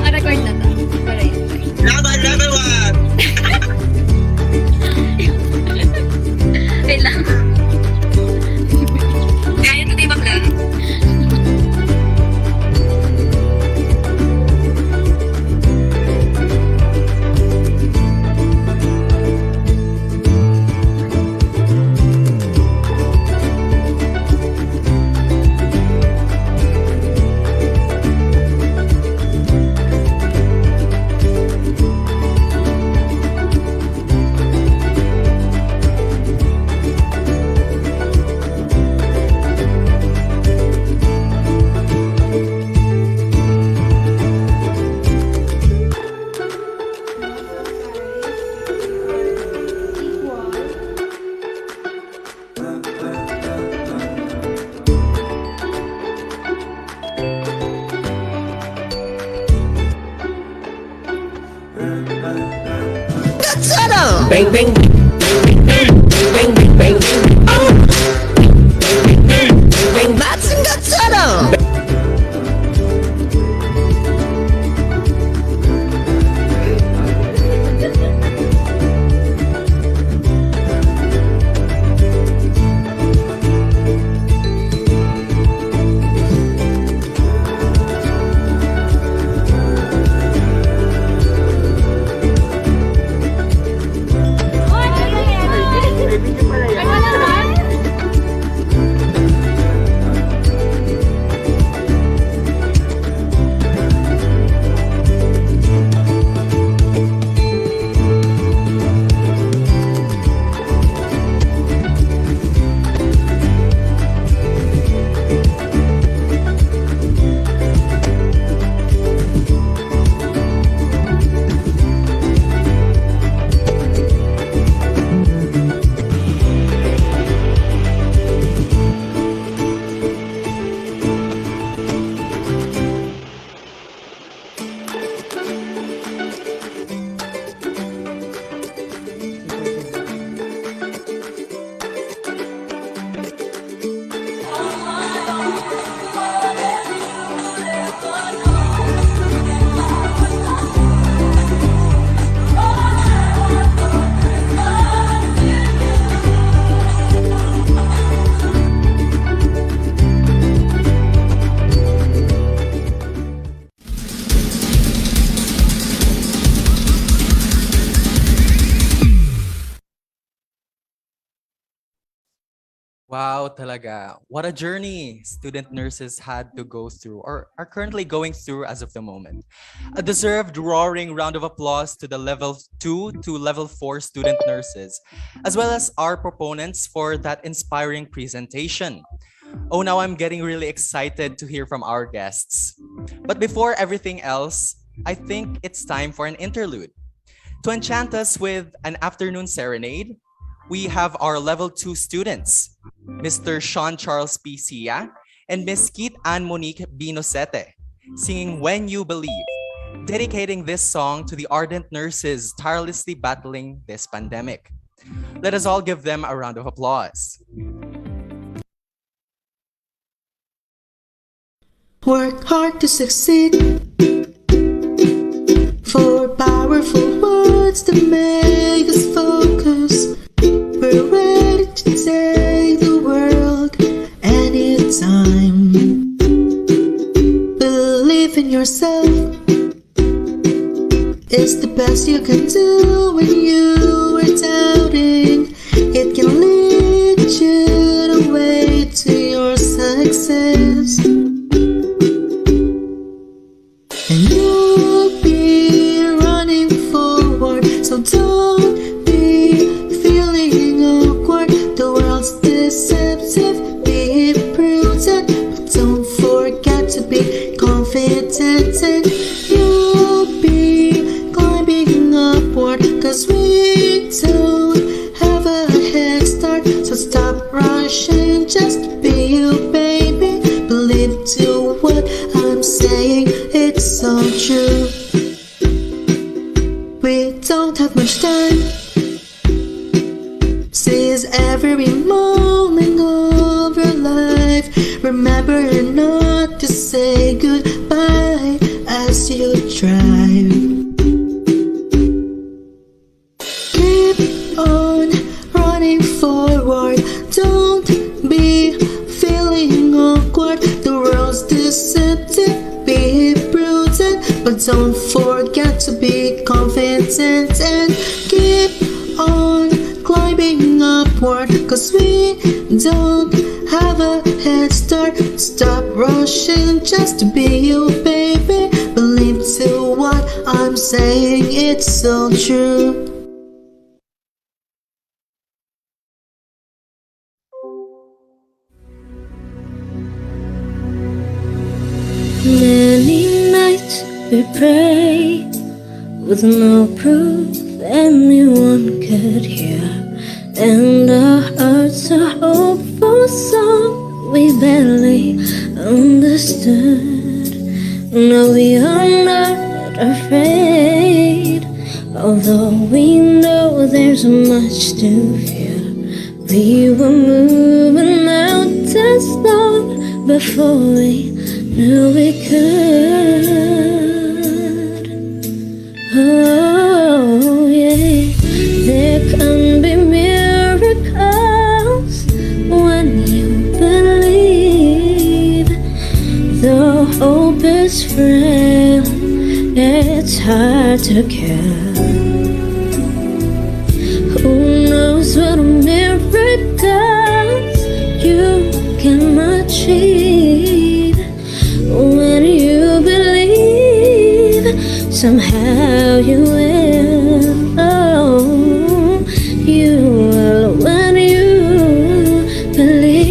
Naka-record na to. Para yun. Laban, level 1! Wait lang. Kaya ito di bakla. Bang bang bang bang bang. Oh. Bang that's a good settle. Hoy, Wow, talaga. What a journey student nurses had to go through or are currently going through as of the moment. A deserved roaring round of applause to the level 2 to level 4 student nurses, as well as our proponents for that inspiring presentation. Oh, now I'm getting really excited to hear from our guests. But before everything else, I think it's time for an interlude. To enchant us with an afternoon serenade, we have our level 2 students, Mr. Sean Charles P. Sia and Miss Keith Ann Monique Binosete, singing When You Believe, dedicating this song to the ardent nurses tirelessly battling this pandemic. Let us all give them a round of applause. Work hard to succeed. For powerful words that make us focus. We're ready to take the world anytime. Believe in yourself. It's the best you can do when you are doubting. It can lead you the way to your success. And you'll be running forward, so don't be feeling awkward. The world's deceptive, be prudent, but don't forget to be confident. And you'll be climbing upward, 'cause we don't have a head start. So stop rushing, just be you, baby. Believe to what I'm saying, it's so true. We don't have much time. Seize every moment of your life. Remember not to say goodbye as you drive. Keep on running forward. Don't be feeling awkward. The world's deceptive, be prudent, but don't forget to be confident. And keep on climbing upward, 'cause we don't have a head start. Stop rushing, just be you, baby. Believe to what I'm saying, it's so true. Many nights we pray with no proof anyone could hear, and our hearts are hopeful, some we barely understood. No, we are not afraid, although we know there's much to fear. We were moving mountains long before we knew we could. Oh yeah, there can be miracles when you believe. Though hope is frail, it's hard to kill. Who knows what miracles you can achieve when you believe? Somehow you will. Oh, you will when you believe.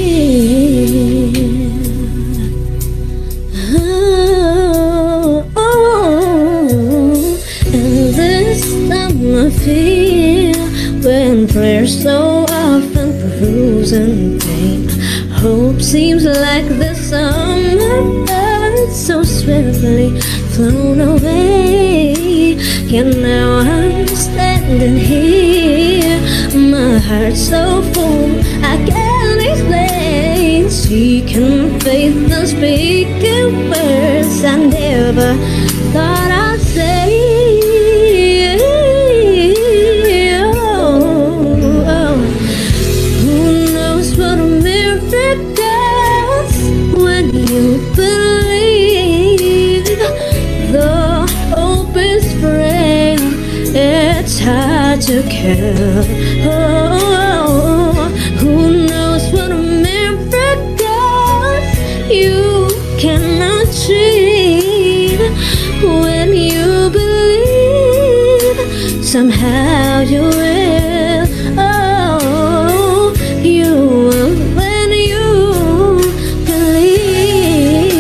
And this time I feel, when prayers so often proves in pain, hope seems like the summer birds so swiftly flown away. And now I'm standing here, my heart's so full I can't explain. Seeking faith and speaking words I never thought I'd say. Who knows what a miracle does when you believe? The hope is frail, it's hard to kill. Oh, who knows what a somehow you will. Oh, you will when you believe.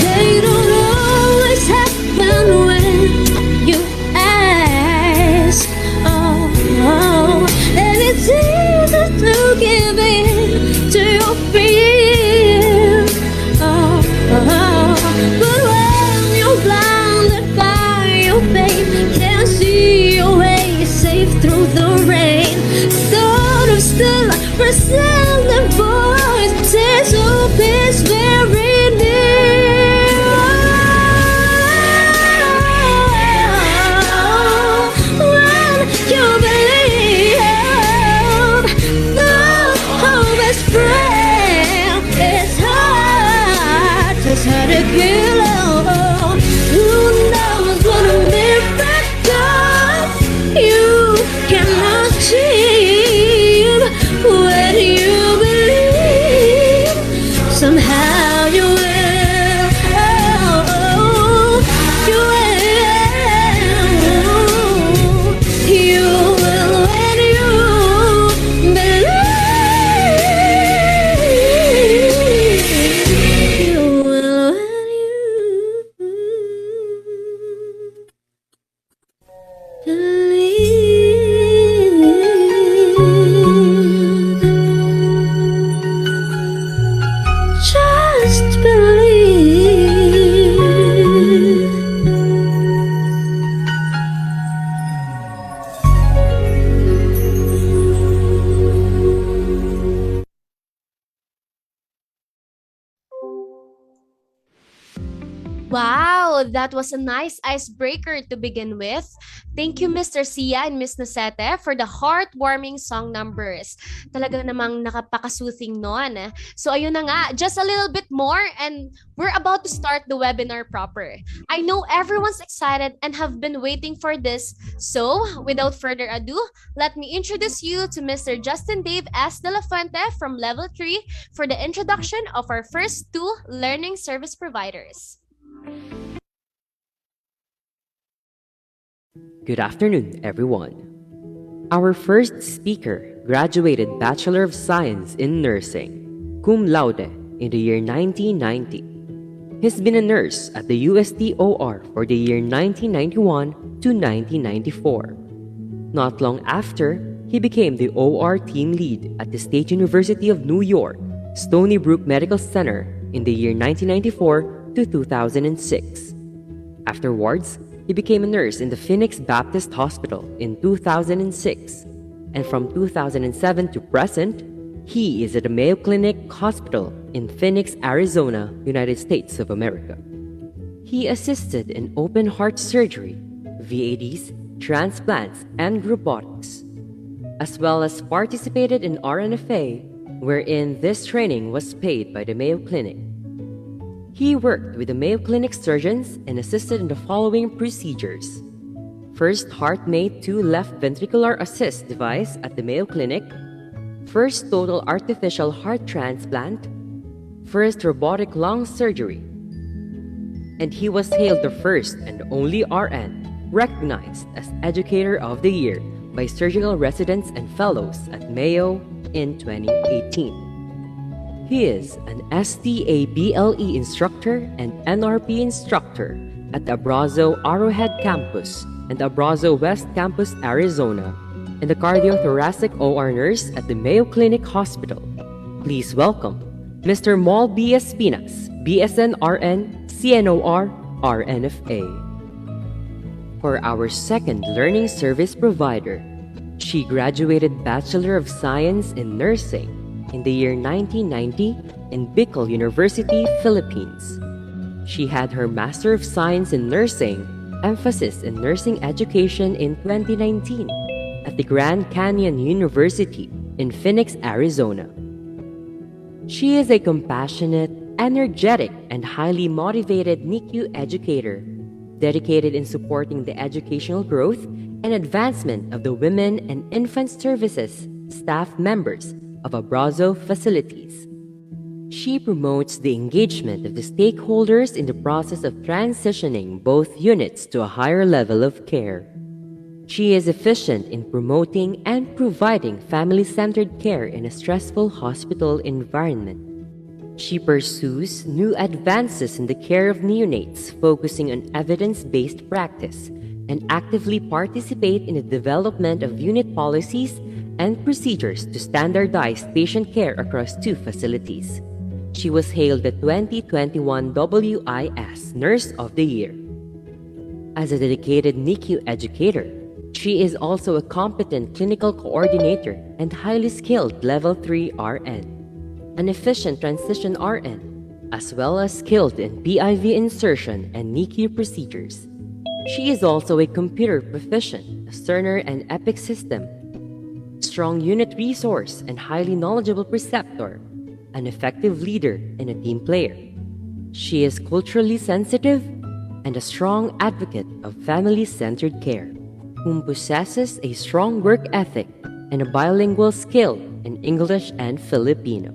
They don't always happen when you ask. Oh, and it's easy to give in to your fear. But when you're blinded by your pain, can't see your way safe through the rain. Sort of still resent the voice says hope is very near. When you believe, the hope is frail. It's hard to kill. Who knows what a miracle you can achieve when you believe. Somehow you will. You will. You will when you believe. You will when you believe. Just believe. Wow, that was a nice icebreaker to begin with. Thank you, Mr. Sia and Miss Nocete, for the heartwarming song numbers. Talaga namang nakapaka-soothing nun. So ayun na nga, just a little bit more and we're about to start the webinar proper. I know everyone's excited and have been waiting for this. So without further ado, let me introduce you to Mr. Justin Dave S. De La Fuente from Level 3 for the introduction of our first two learning service providers. Good afternoon, everyone. Our first speaker graduated Bachelor of Science in Nursing, cum laude, in the year 1990. He's been a nurse at the UST OR for the year 1991 to 1994. Not long after, he became the OR team lead at the State University of New York, Stony Brook Medical Center in the year 1994 to 2006. Afterwards, he became a nurse in the Phoenix Baptist Hospital in 2006, and from 2007 to present, he is at the Mayo Clinic Hospital in Phoenix, Arizona, United States of America. He assisted in open heart surgery, VADs, transplants, and robotics, as well as participated in RNFA, wherein this training was paid by the Mayo Clinic. He worked with the Mayo Clinic surgeons and assisted in the following procedures. First HeartMate 2 left ventricular assist device at the Mayo Clinic, first total artificial heart transplant, first robotic lung surgery. And he was hailed the first and only RN recognized as Educator of the Year by surgical residents and fellows at Mayo in 2018. He is an STABLE instructor and NRP instructor at the Abrazo Arrowhead Campus and Abrazo West Campus, Arizona, and a cardiothoracic OR nurse at the Mayo Clinic Hospital. Please welcome Mr. Mal B. Espinas, BSN RN, CNOR, RNFA. For our second learning service provider, she graduated Bachelor of Science in Nursing in the year 1990 in Bicol University, Philippines. She had her Master of Science in Nursing, emphasis in nursing education in 2019 at the Grand Canyon University in Phoenix, Arizona. She is a compassionate, energetic, and highly motivated NICU educator, dedicated in supporting the educational growth and advancement of the women and infant services staff members of Abrazo facilities. She promotes the engagement of the stakeholders in the process of transitioning both units to a higher level of care. She is efficient in promoting and providing family-centered care in a stressful hospital environment. She pursues new advances in the care of neonates, focusing on evidence-based practice, and actively participate in the development of unit policies and procedures to standardize patient care across two facilities. She was hailed the 2021 WIS Nurse of the Year. As a dedicated NICU educator, she is also a competent clinical coordinator and highly skilled Level 3 RN, an efficient transition RN, as well as skilled in PIV insertion and NICU procedures. She is also a computer proficient, a Cerner and Epic system, strong unit resource and highly knowledgeable preceptor, an effective leader and a team player. She is culturally sensitive and a strong advocate of family-centered care, whom possesses a strong work ethic and a bilingual skill in English and Filipino.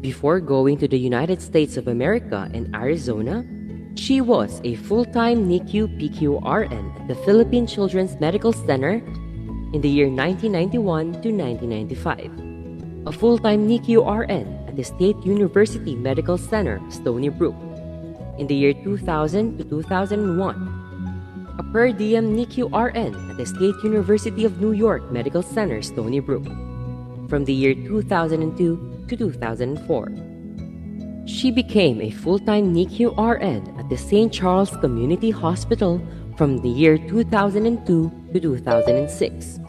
Before going to the United States of America in Arizona, she was a full-time NICU PQRN at the Philippine Children's Medical Center in the year 1991 to 1995, a full-time NICU RN at the State University Medical Center, Stony Brook, in the year 2000 to 2001, a per diem NICU RN at the State University of New York Medical Center, Stony Brook, from the year 2002 to 2004. She became a full-time NICU RN at the St. Charles Community Hospital from the year 2002 to 2006.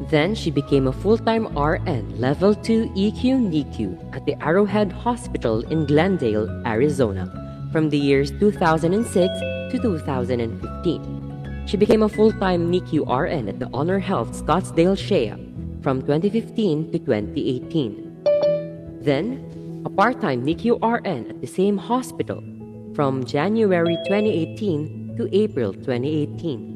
Then she became a full-time RN Level 2 EQ/NICU at the Arrowhead Hospital in Glendale, Arizona, from the years 2006 to 2015. She became a full-time NICU RN at the Honor Health Scottsdale Shea from 2015 to 2018. Then, a part-time NICU RN at the same hospital from January 2018 to April 2018.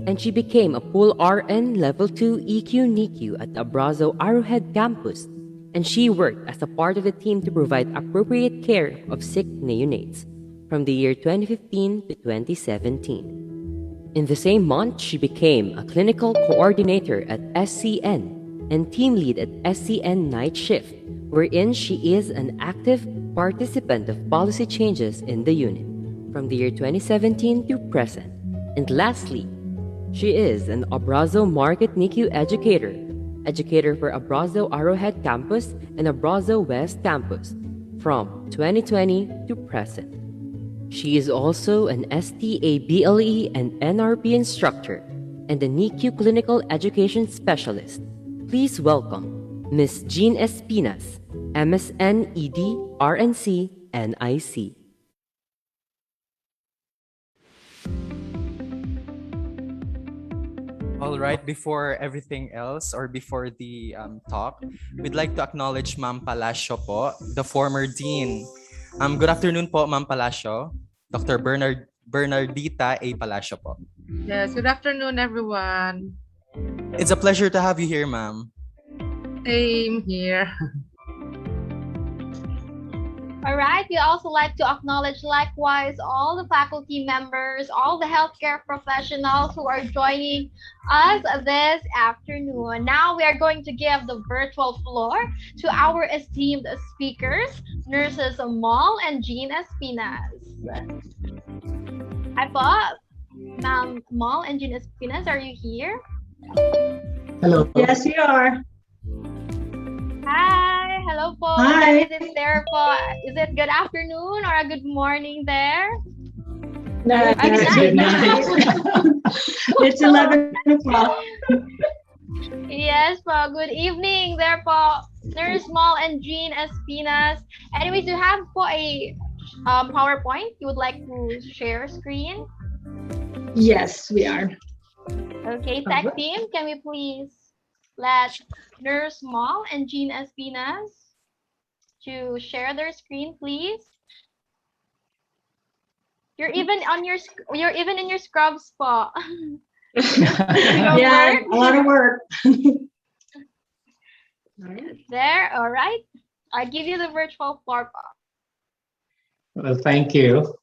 And she became a full RN Level 2 EQ/NICU at the Abrazo Arrowhead campus, and she worked as a part of the team to provide appropriate care of sick neonates from the year 2015 to 2017. In the same month, she became a clinical coordinator at SCN and team lead at SCN Night Shift, wherein she is an active participant of policy changes in the unit from the year 2017 to present. And lastly, she is an Abrazo Market NICU educator for Abrazo Arrowhead Campus and Abrazo West Campus from 2020 to present. She is also an STA BLE and NRP instructor and a NICU clinical education specialist. Please welcome Ms. Jean Espinas, MSN ED RNC NIC. All right, before everything else or before the talk, we'd like to acknowledge Ma'am Palacio po, the former dean. Good afternoon po, Ma'am Palacio. Dr. Bernardita A. Palacio po. Yes, good afternoon, everyone. It's a pleasure to have you here, ma'am. Same here. All right, we also like to acknowledge likewise all the faculty members, all the healthcare professionals who are joining us this afternoon. Now we are going to give the virtual floor to our esteemed speakers, Nurses Mal and Jean Espinas. Hi po, Ma'am Mal and Jean Espinas, are you here? Hello. Yes, we are. Hi, hello po. Hi. Is it there po? Is it good afternoon or a good morning there? No, Good night. It's 11 o'clock. Yes po. Good evening there po, Nurse Mal and Jean Espinas. Anyways, you have po a PowerPoint you would like to share screen? Yes, we are. Okay, tech team, can we please let Nurse Mal and Jean Espinas to share their screen, please? You're even in your scrubs po. Yeah, a lot of work. There, all right. I give you the virtual floor. Well, thank you.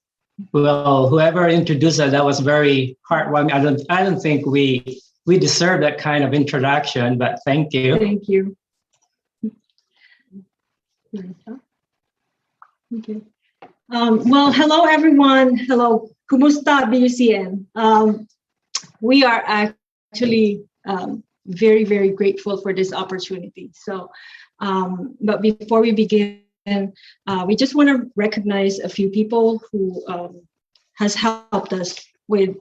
Well, whoever introduced that was very heartwarming. I don't think we deserve that kind of introduction, but thank you. Thank you. Okay. Well, hello everyone. Hello. Kumusta BUCN? We are actually very, very grateful for this opportunity. So, but before we begin, we just want to recognize a few people who has helped us with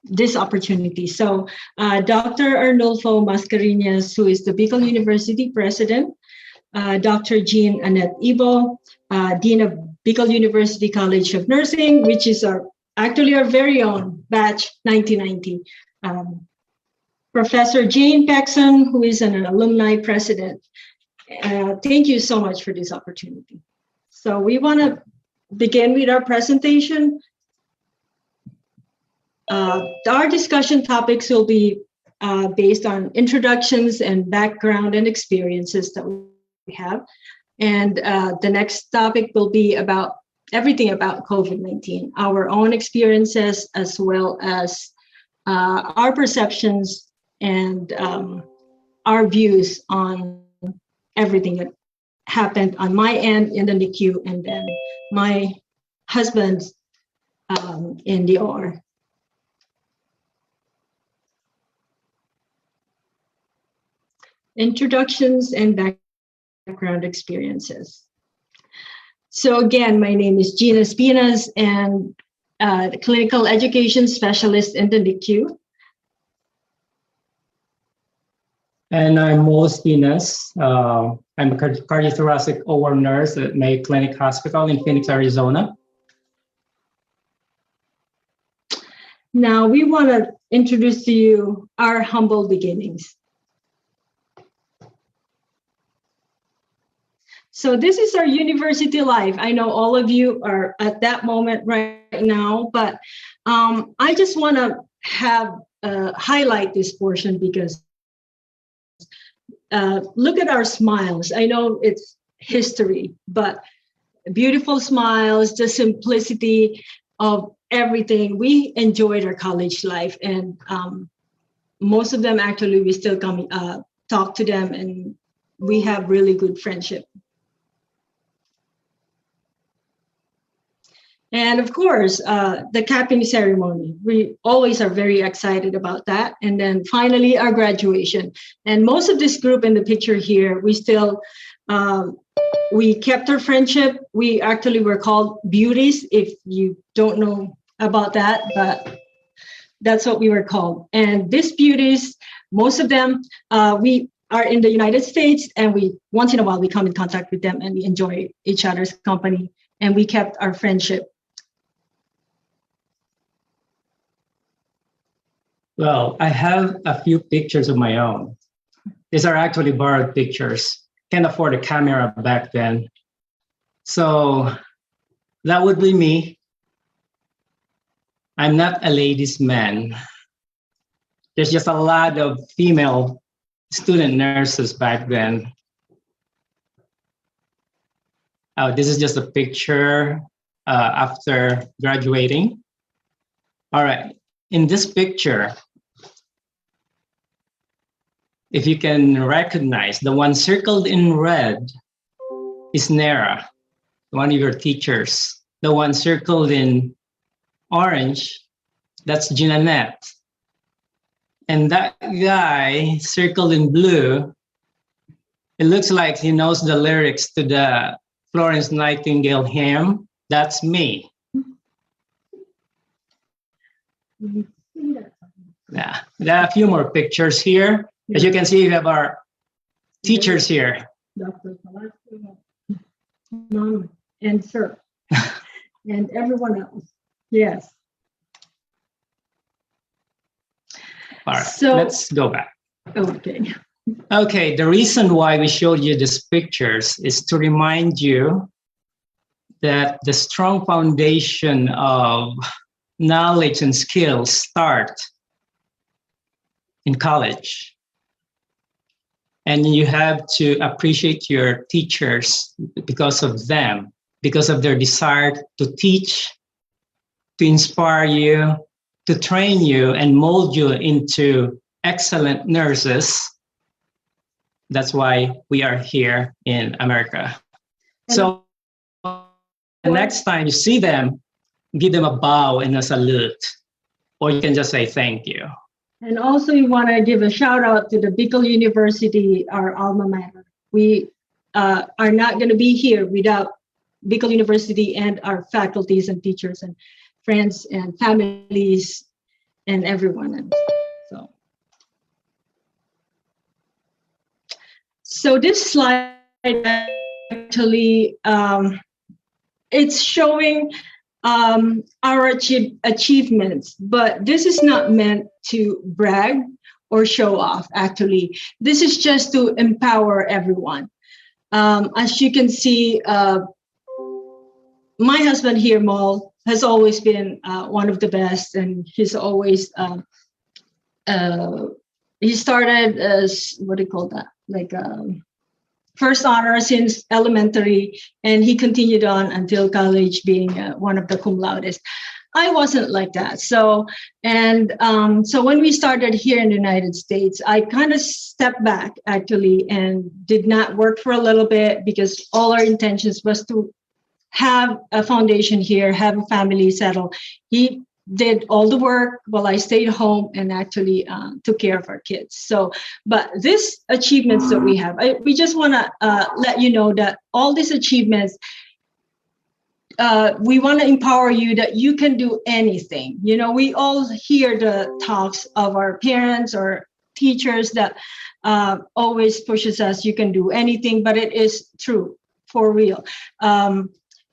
this opportunity. So, Dr. Arnulfo Mascareñas, who is the Bicol University President, Dr. Jean Annette Ibo, Dean of Bicol University College of Nursing, which is actually our very own batch 1990. Professor Jane Paxson, who is an alumni president. Thank you so much for this opportunity. So we want to begin with our presentation. Our discussion topics will be based on introductions and background and experiences that we have. And the next topic will be about everything about COVID-19, our own experiences, as well as our perceptions and our views on everything that happened on my end in the NICU and then my husband's in the OR. Introductions and background experiences. So again, my name is Gina Espinas and the clinical education specialist in the NICU. And I'm Mo Espinas. I'm a cardiothoracic OR nurse at Mayo Clinic Hospital in Phoenix, Arizona. Now we want to introduce to you our humble beginnings. So this is our university life. I know all of you are at that moment right now, but I just want to highlight this portion because look at our smiles. I know it's history, but beautiful smiles, the simplicity of everything. We enjoyed our college life, and most of them actually we still come talk to them, and we have really good friendship. And of course, the capping ceremony. We always are very excited about that. And then finally, our graduation. And most of this group in the picture here, we still, we kept our friendship. We actually were called beauties, if you don't know about that, but that's what we were called. And these beauties, most of them, we are in the United States, and we once in a while we come in contact with them and we enjoy each other's company, and we kept our friendship. Well, I have a few pictures of my own. These are actually borrowed pictures. Can't afford a camera back then. So that would be me. I'm not a ladies' man. There's just a lot of female student nurses back then. Oh, this is just a picture after graduating. All right, in this picture, if you can recognize, the one circled in red is Nera, one of your teachers. The one circled in orange, that's Jeanette. And that guy circled in blue, it looks like he knows the lyrics to the Florence Nightingale hymn. That's me. Yeah, there are a few more pictures here. As you can see, we have our teachers here. Dr. Mom and Sir, and everyone else. Yes. All right, So- let's go back. Okay. Okay, the reason why we showed you these pictures is to remind you that the strong foundation of knowledge and skills start in college. And you have to appreciate your teachers because of them, because of their desire to teach, to inspire you, to train you, and mold you into excellent nurses. That's why we are here in America. So the next time you see them, give them a bow and a salute, or you can just say thank you. And also we want to give a shout out to the Bicol University, our alma mater. We are not going to be here without Bicol University and our faculties and teachers and friends and families and everyone. And so this slide actually, it's showing our achievements, but this is not meant to brag or show off. Actually, this is just to empower everyone. As you can see, my husband here, Mal, has always been one of the best, and he's always he started as, what do you call that, like first honor since elementary, and he continued on until college, being one of the cum laudes. I wasn't like that. So when we started here in the United States, I kind of stepped back actually and did not work for a little bit, because all our intentions was to have a foundation here, have a family settle. He did all the work while I stayed home and actually took care of our kids. So, but these achievements that we have, we just want to let you know that all these achievements, we want to empower you that you can do anything. You know, we all hear the talks of our parents or teachers that always pushes us, you can do anything, but it is true, for real.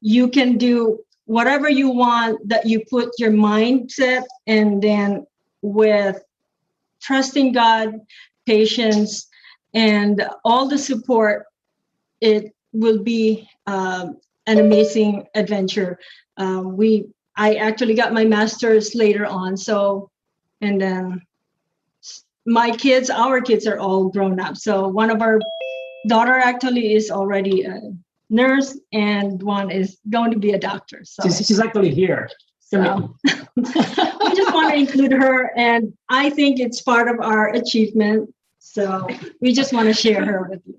You can do whatever you want, that you put your mindset, and then with trusting God, patience, and all the support, it will be an amazing adventure. I actually got my master's later on, so, and then our kids are all grown up. So one of our daughter actually is already a nurse, and one is going to be a doctor. So she's actually here. So we just want to include her, and I think it's part of our achievement. So we just want to share her with you.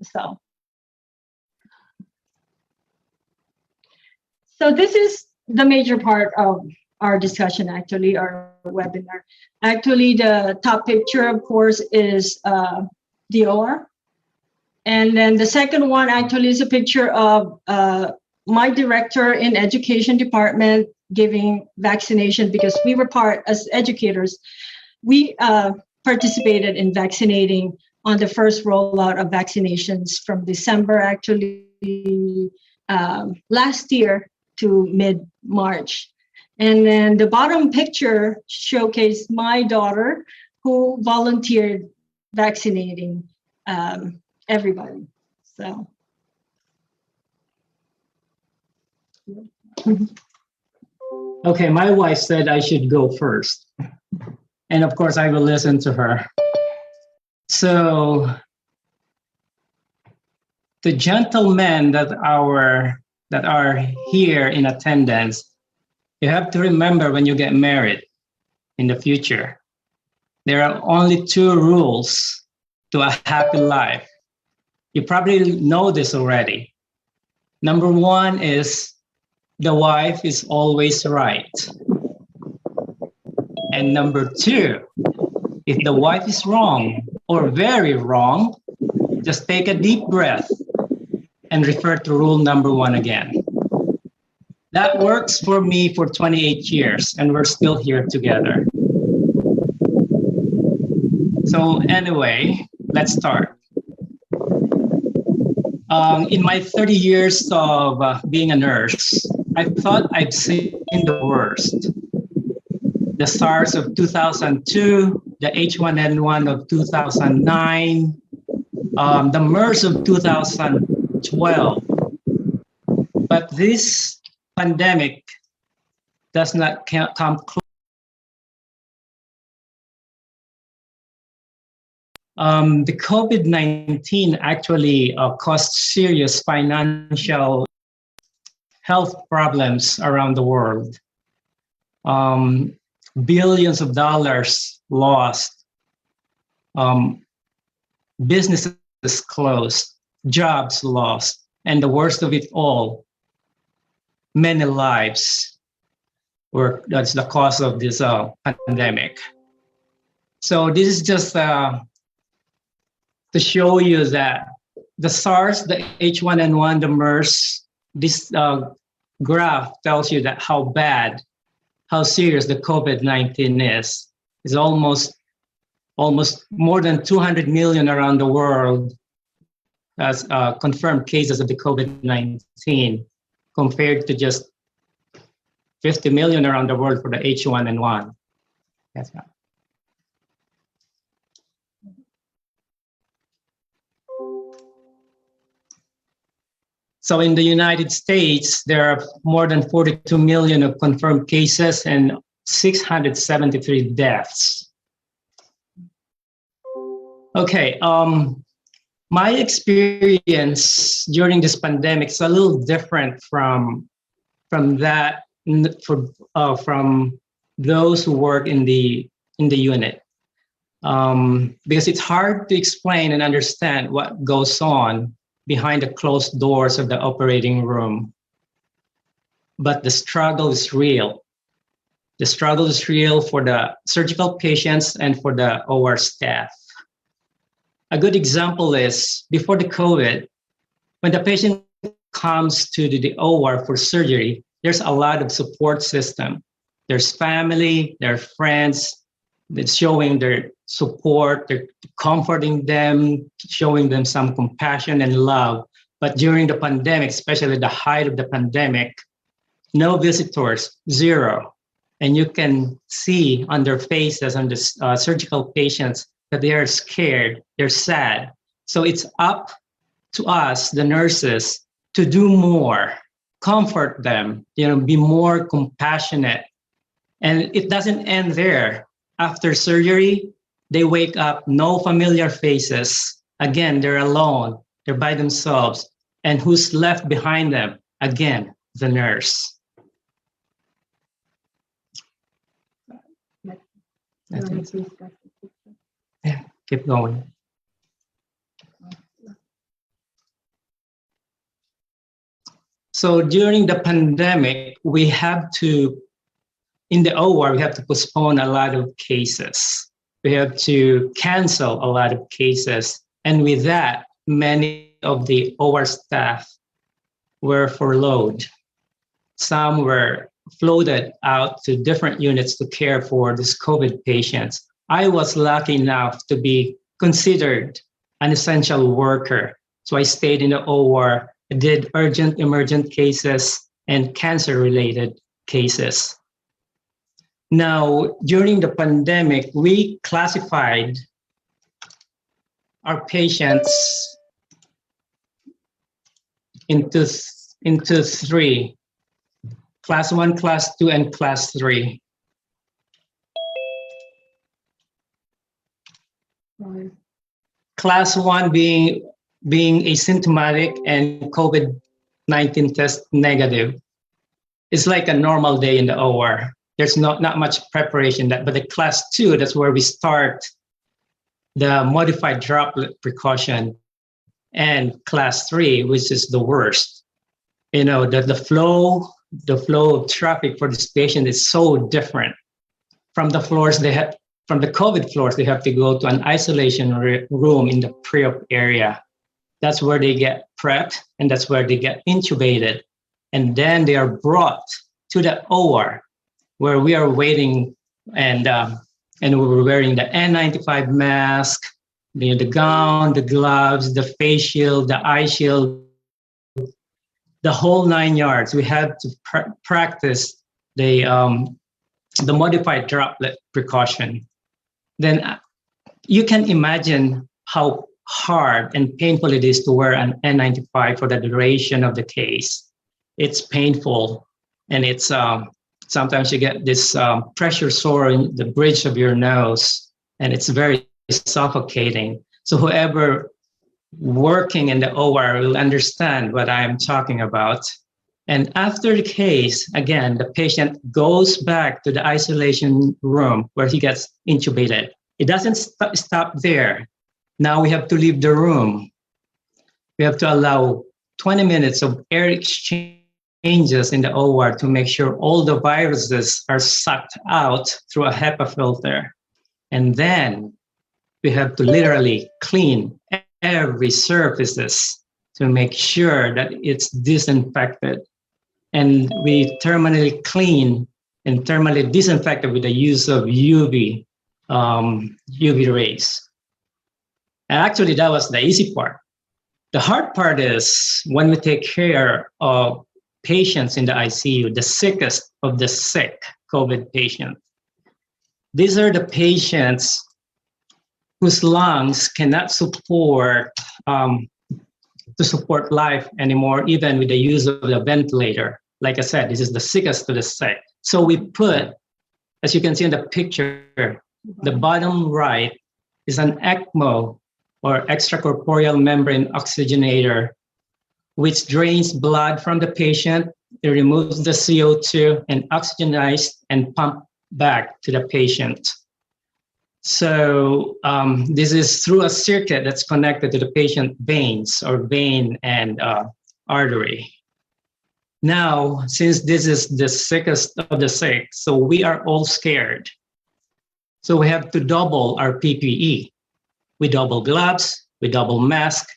So this is the major part of our discussion, actually, our webinar. Actually, the top picture, of course, is the OR. And then the second one actually is a picture of my director in education department giving vaccination, because we were part, as educators, we participated in vaccinating on the first rollout of vaccinations from December, actually, last year to mid-March. And then the bottom picture showcased my daughter, who volunteered vaccinating everybody. So okay, my wife said I should go first, and of course I will listen to her. So the gentlemen that are here in attendance, you have to remember, when you get married in the future, there are only 2 rules to a happy life. You probably know this already. Number 1 is the wife is always right. And number 2, if the wife is wrong or very wrong, just take a deep breath and refer to rule number 1 again. That works for me for 28 years, and we're still here together. So anyway, let's start. In my 30 years of being a nurse, I thought I'd seen the worst. The SARS of 2002, the H1N1 of 2009, the MERS of 2012. But this pandemic does not come close. The COVID-19 actually caused serious financial health problems around the world. Billions of dollars lost, businesses closed, jobs lost, and the worst of it all, many lives that's the cause of this pandemic. So this is just to show you that the SARS, the H1N1, the MERS, this graph tells you that how bad, how serious the COVID-19 is. It's almost more than 200 million around the world as confirmed cases of the COVID-19, compared to just 50 million around the world for the H1N1. That's right. So in the United States, there are more than 42 million of confirmed cases and 673 deaths. Okay, my experience during this pandemic is a little different from that from those who work in the unit, because it's hard to explain and understand what goes on behind the closed doors of the operating room. But the struggle is real. The struggle is real for the surgical patients and for the OR staff. A good example is before the COVID, when the patient comes to the OR for surgery, there's a lot of support system. There's family, there's friends that's showing their support, they're comforting them, showing them some compassion and love. But during the pandemic, especially the height of the pandemic, no visitors, zero. And you can see on their faces, on the surgical patients, that they are scared, they're sad. So it's up to us, the nurses, to do more, comfort them, be more compassionate. And it doesn't end there. After surgery, they wake up, no familiar faces. Again, they're alone, they're by themselves. And who's left behind them? Again, the nurse. Yeah, keep going. So during the pandemic, in the OR, we have to postpone a lot of cases. We have to cancel a lot of cases. And with that, many of the OR staff were furloughed. Some were floated out to different units to care for these COVID patients. I was lucky enough to be considered an essential worker. So I stayed in the OR, did urgent, emergent cases, and cancer-related cases. Now, during the pandemic, we classified our patients into three: class 1, class 2, and class 3. Class 1 being asymptomatic and COVID-19 test negative. It's like a normal day in the OR. There's not much preparation, but the class 2, that's where we start the modified droplet precaution, and class 3, which is the worst. The flow of traffic for this patient is so different. From the COVID floors, they have to go to an isolation room in the pre-op area. That's where they get prepped, and that's where they get intubated. And then they are brought to the OR, where we are waiting, and we're wearing the N95 mask, the gown, the gloves, the face shield, the eye shield, the whole 9 yards. We had to practice the modified droplet precaution. Then you can imagine how hard and painful it is to wear an N95 for the duration of the case. It's painful, and it's sometimes you get this pressure sore in the bridge of your nose, and it's very suffocating. So whoever working in the OR will understand what I am talking about. And after the case, again, the patient goes back to the isolation room where he gets intubated. It doesn't stop there. Now we have to leave the room. We have to allow 20 minutes of air exchanges in the OR to make sure all the viruses are sucked out through a HEPA filter. And then we have to literally clean every surfaces to make sure that it's disinfected. And we thermally clean and thermally disinfect it with the use of UV rays. And actually, that was the easy part. The hard part is when we take care of patients in the ICU, the sickest of the sick COVID patients. These are the patients whose lungs cannot support life anymore, even with the use of the ventilator. Like I said, this is the sickest of the sick. So we put, as you can see in the picture, the bottom right is an ECMO or extracorporeal membrane oxygenator, which drains blood from the patient. It removes the CO2 and oxygenized and pumped back to the patient. So this is through a circuit that's connected to the patient veins or vein and artery. Now, since this is the sickest of the sick, so we are all scared. So we have to double our PPE. We double gloves, we double mask,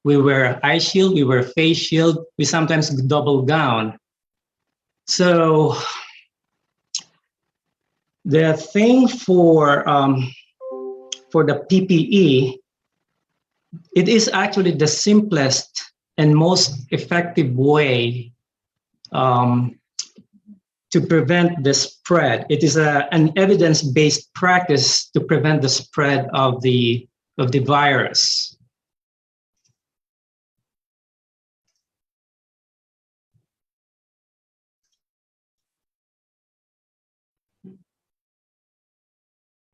we wear eye shield, we wear face shield, we sometimes double gown. So the thing for the PPE, it is actually the simplest and most effective way to prevent the spread. It is an evidence-based practice to prevent the spread of the virus.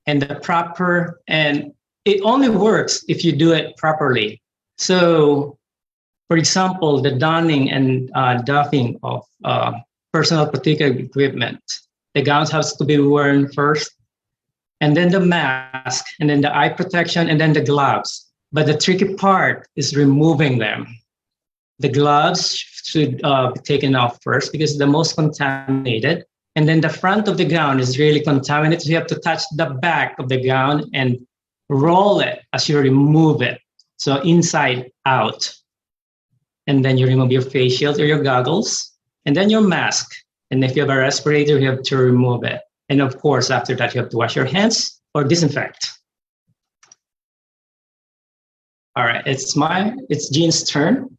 And it only works if you do it properly. So, for example, the donning and doffing of personal protective equipment. The gowns have to be worn first, and then the mask, and then the eye protection, and then the gloves. But the tricky part is removing them. The gloves should be taken off first because it's the most contaminated. And then the front of the gown is really contaminated. So you have to touch the back of the gown and roll it as you remove it. So inside out. And then you remove your face shield or your goggles, and then your mask. And if you have a respirator, you have to remove it. And of course, after that, you have to wash your hands or disinfect. All right, it's Jean's turn.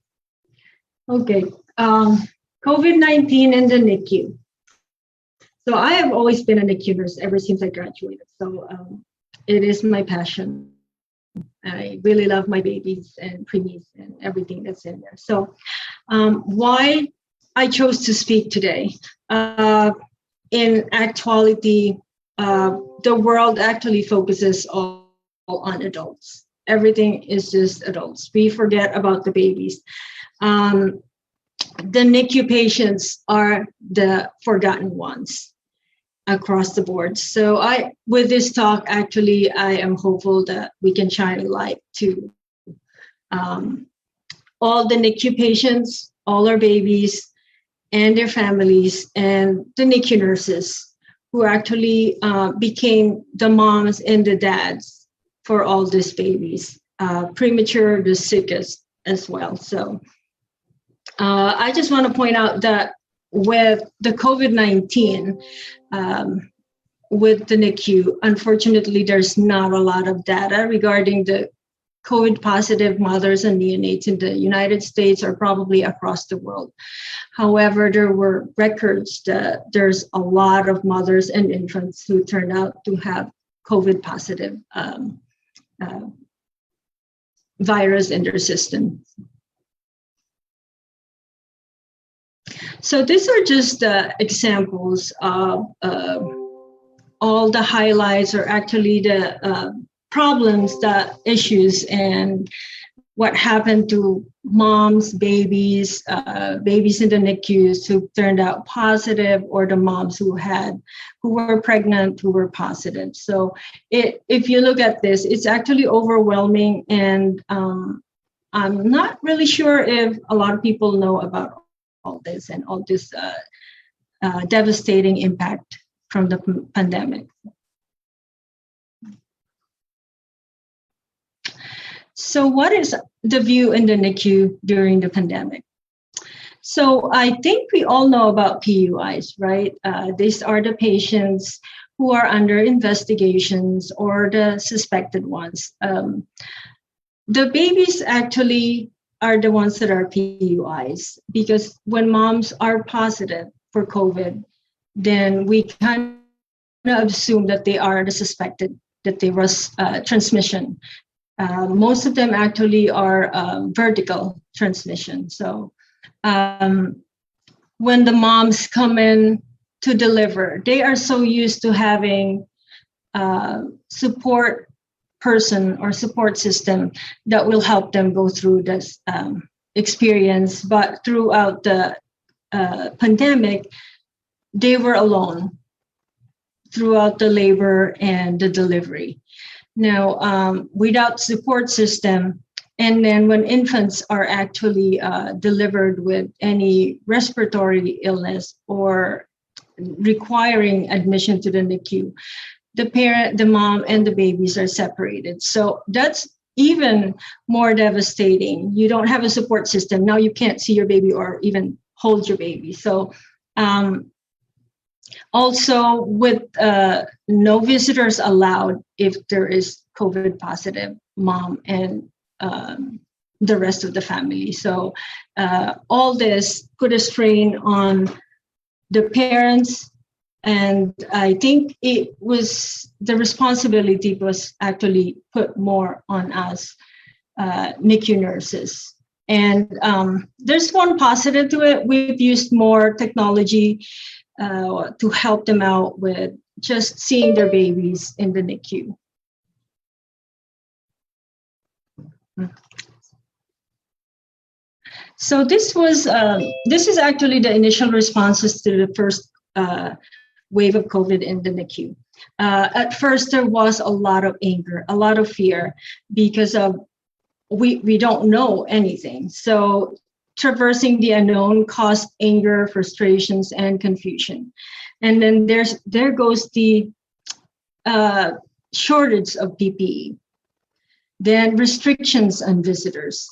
Okay, COVID-19 and the NICU. So I have always been a NICU nurse ever since I graduated. So it is my passion. I really love my babies and preemies and everything that's in there. So why I chose to speak today? In actuality, the world actually focuses all on adults. Everything is just adults. We forget about the babies. The NICU patients are the forgotten ones across the board. So with this talk, actually, I am hopeful that we can shine a light to all the NICU patients, all our babies and their families, and the NICU nurses who actually became the moms and the dads for all these babies, premature, the sickest as well. So I just want to point out that with the COVID-19, with the NICU, unfortunately, there's not a lot of data regarding the COVID positive mothers and neonates in the United States or probably across the world. However, there were records that there's a lot of mothers and infants who turned out to have COVID positive virus in their system. So these are just examples of all the highlights, or actually the problems, the issues, and what happened to moms, babies, babies in the NICUs who turned out positive, or the moms who were pregnant, who were positive. So if you look at this, it's actually overwhelming, and I'm not really sure if a lot of people know about all this and all this devastating impact from the pandemic. So what is the view in the NICU during the pandemic? So I think we all know about PUIs, right? These are the patients who are under investigations or the suspected ones. The babies actually are the ones that are PUIs, because when moms are positive for COVID, then we kind of assume that they are the suspected, that there was transmission. Most of them actually are vertical transmission. So when the moms come in to deliver, they are so used to having support person or support system that will help them go through this experience. But throughout the pandemic, they were alone throughout the labor and the delivery. Now, without support system, and then when infants are actually delivered with any respiratory illness or requiring admission to the NICU, the parent, the mom, and the babies are separated. So that's even more devastating. You don't have a support system. Now you can't see your baby or even hold your baby. So also with no visitors allowed if there is COVID positive mom and the rest of the family. So all this put a strain on the parents. And I think it was, the responsibility was actually put more on us NICU nurses. And there's one positive to it. We've used more technology to help them out with just seeing their babies in the NICU. So this is actually the initial responses to the first wave of COVID in the NICU. At first, there was a lot of anger, a lot of fear, because of we don't know anything. So traversing the unknown caused anger, frustrations, and confusion. And then there goes the shortage of PPE. Then restrictions on visitors,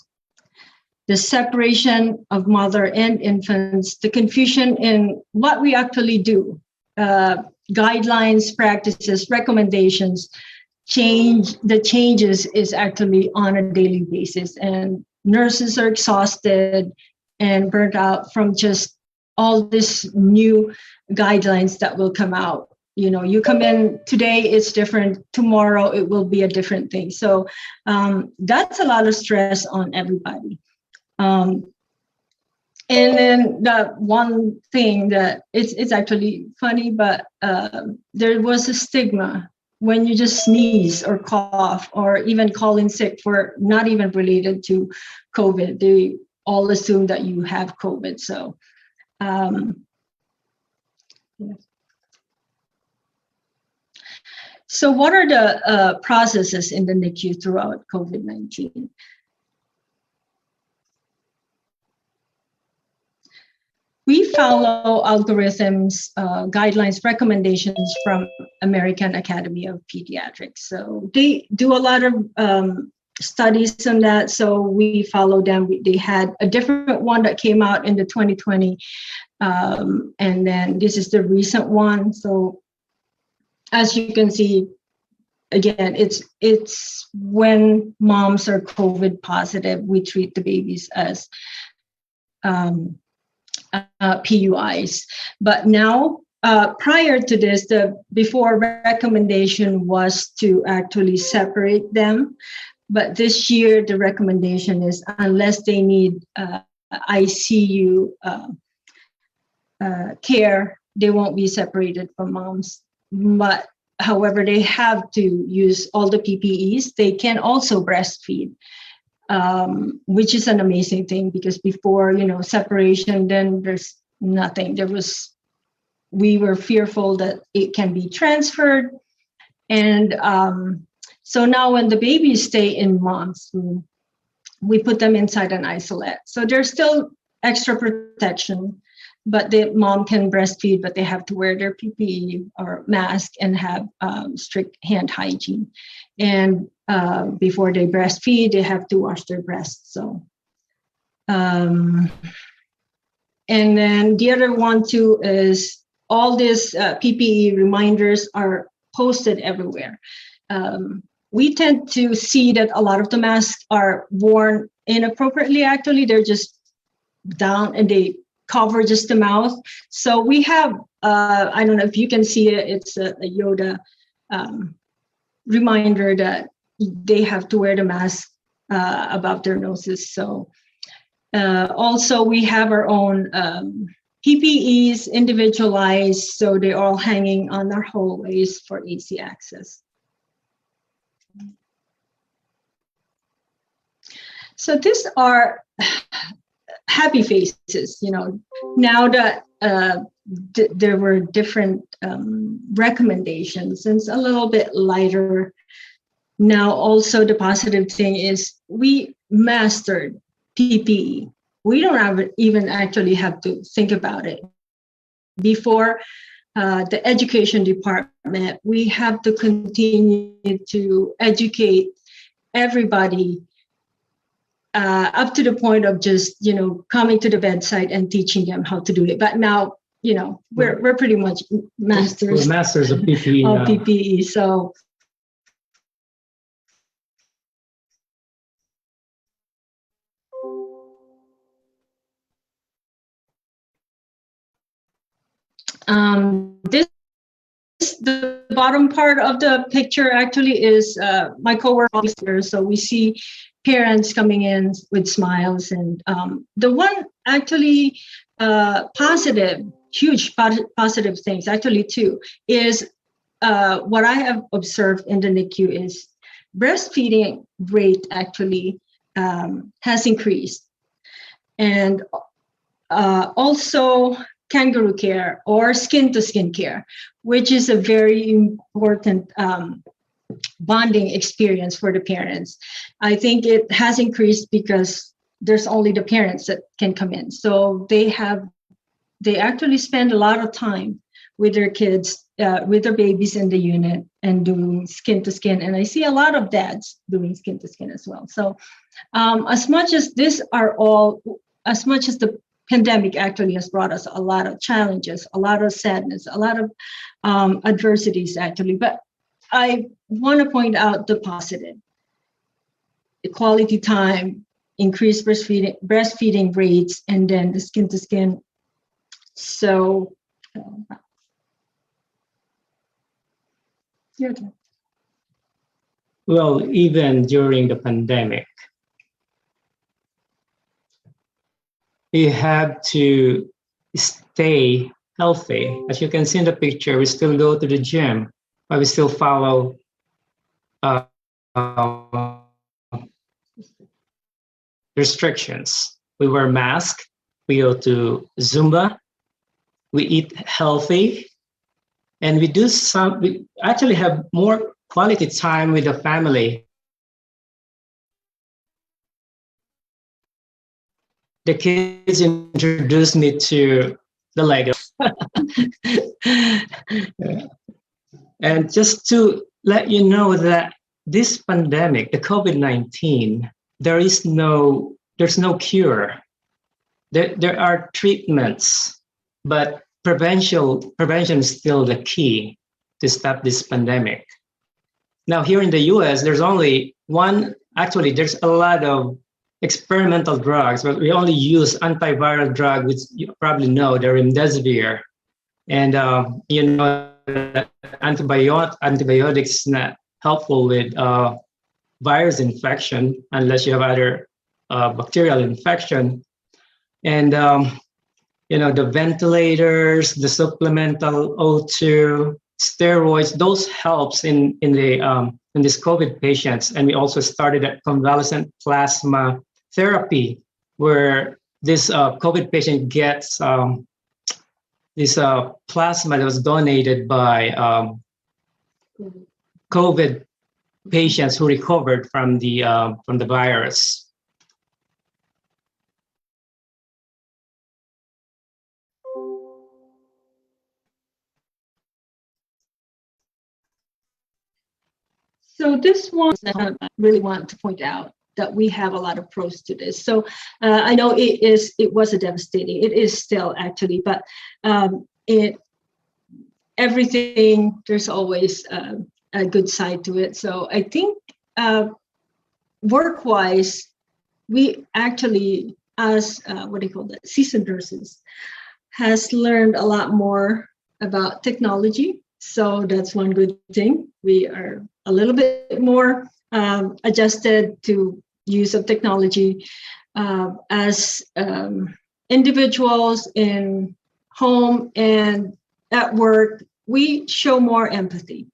the separation of mother and infants, the confusion in what we actually do, guidelines, practices, recommendations, the changes is actually on a daily basis. And nurses are exhausted and burnt out from just all this new guidelines that will come out. You know, you come in today, it's different. Tomorrow, it will be a different thing. So that's a lot of stress on everybody. And then the one thing that it's actually funny, but there was a stigma when you just sneeze or cough or even call in sick for not even related to COVID. They all assume that you have COVID. So, So what are the processes in the NICU throughout COVID-19? We follow algorithms, guidelines, recommendations from American Academy of Pediatrics. So they do a lot of studies on that. So we follow them. They had a different one that came out in the 2020. And then this is the recent one. So as you can see, again, it's when moms are COVID positive, we treat the babies as PUIs. But now, prior to this, the before recommendation was to actually separate them. But this year, the recommendation is unless they need ICU care, they won't be separated from moms. But however, they have to use all the PPEs. They can also breastfeed, which is an amazing thing, because before, separation, then there's nothing. We were fearful that it can be transferred. And so now when the babies stay in mom's room, we put them inside an isolette. So there's still extra protection, but the mom can breastfeed, but they have to wear their PPE or mask and have strict hand hygiene. And before they breastfeed, they have to wash their breasts. So, and then the other one too is all these PPE reminders are posted everywhere. We tend to see that a lot of the masks are worn inappropriately. Actually, they're just down and they cover just the mouth. So we have, I don't know if you can see it, it's a Yoda reminder that they have to wear the mask above their noses. So also we have our own PPEs individualized, so they're all hanging on our hallways for easy access. So these are happy faces, now that there were different recommendations, and it's a little bit lighter. Now also the positive thing is we mastered PPE. We don't even actually have to think about it. Before the education department, we have to continue to educate everybody up to the point of just, coming to the bedside and teaching them how to do it. But now, we're pretty much masters. We're masters of PPE of now. PPE. So the bottom part of the picture actually is my coworker. So we see parents coming in with smiles, and the one actually positive, huge positive things actually too is what I have observed in the NICU is breastfeeding rate actually has increased, and also kangaroo care or skin-to-skin care, which is a very important bonding experience for the parents. I think it has increased because there's only the parents that can come in. So they actually spend a lot of time with their kids, with their babies in the unit and doing skin-to-skin. And I see a lot of dads doing skin-to-skin as well. So as much as the pandemic actually has brought us a lot of challenges, a lot of sadness, a lot of adversities actually. But I want to point out the positive. The quality time, increased breastfeeding rates, and then the skin-to-skin. So, your turn. Well, even during the pandemic, we have to stay healthy. As you can see in the picture, we still go to the gym, but we still follow restrictions. We wear masks, we go to Zumba, we eat healthy, and we actually have more quality time with the family. The kids introduced me to the Lego. And just to let you know that this pandemic, the COVID-19, there's no cure. There are treatments, but prevention is still the key to stop this pandemic. Now, here in the US, there's only one, actually, there's a lot of experimental drugs, but we only use antiviral drug, which you probably know, the remdesivir. And antibiotics not helpful with virus infection unless you have other bacterial infection. And the ventilators, the supplemental O2 steroids. Those helps in this COVID patients. And we also started a convalescent plasma therapy, where this COVID patient gets this plasma that was donated by COVID patients who recovered from the virus. So this one, I really want to point out that we have a lot of pros to this. So I know it was a devastating, it is still actually, but everything, there's always a good side to it. So I think work-wise, we actually, as seasoned nurses, has learned a lot more about technology. So that's one good thing. We are a little bit more adjusted to use of technology as individuals in home and at work. We show more empathy.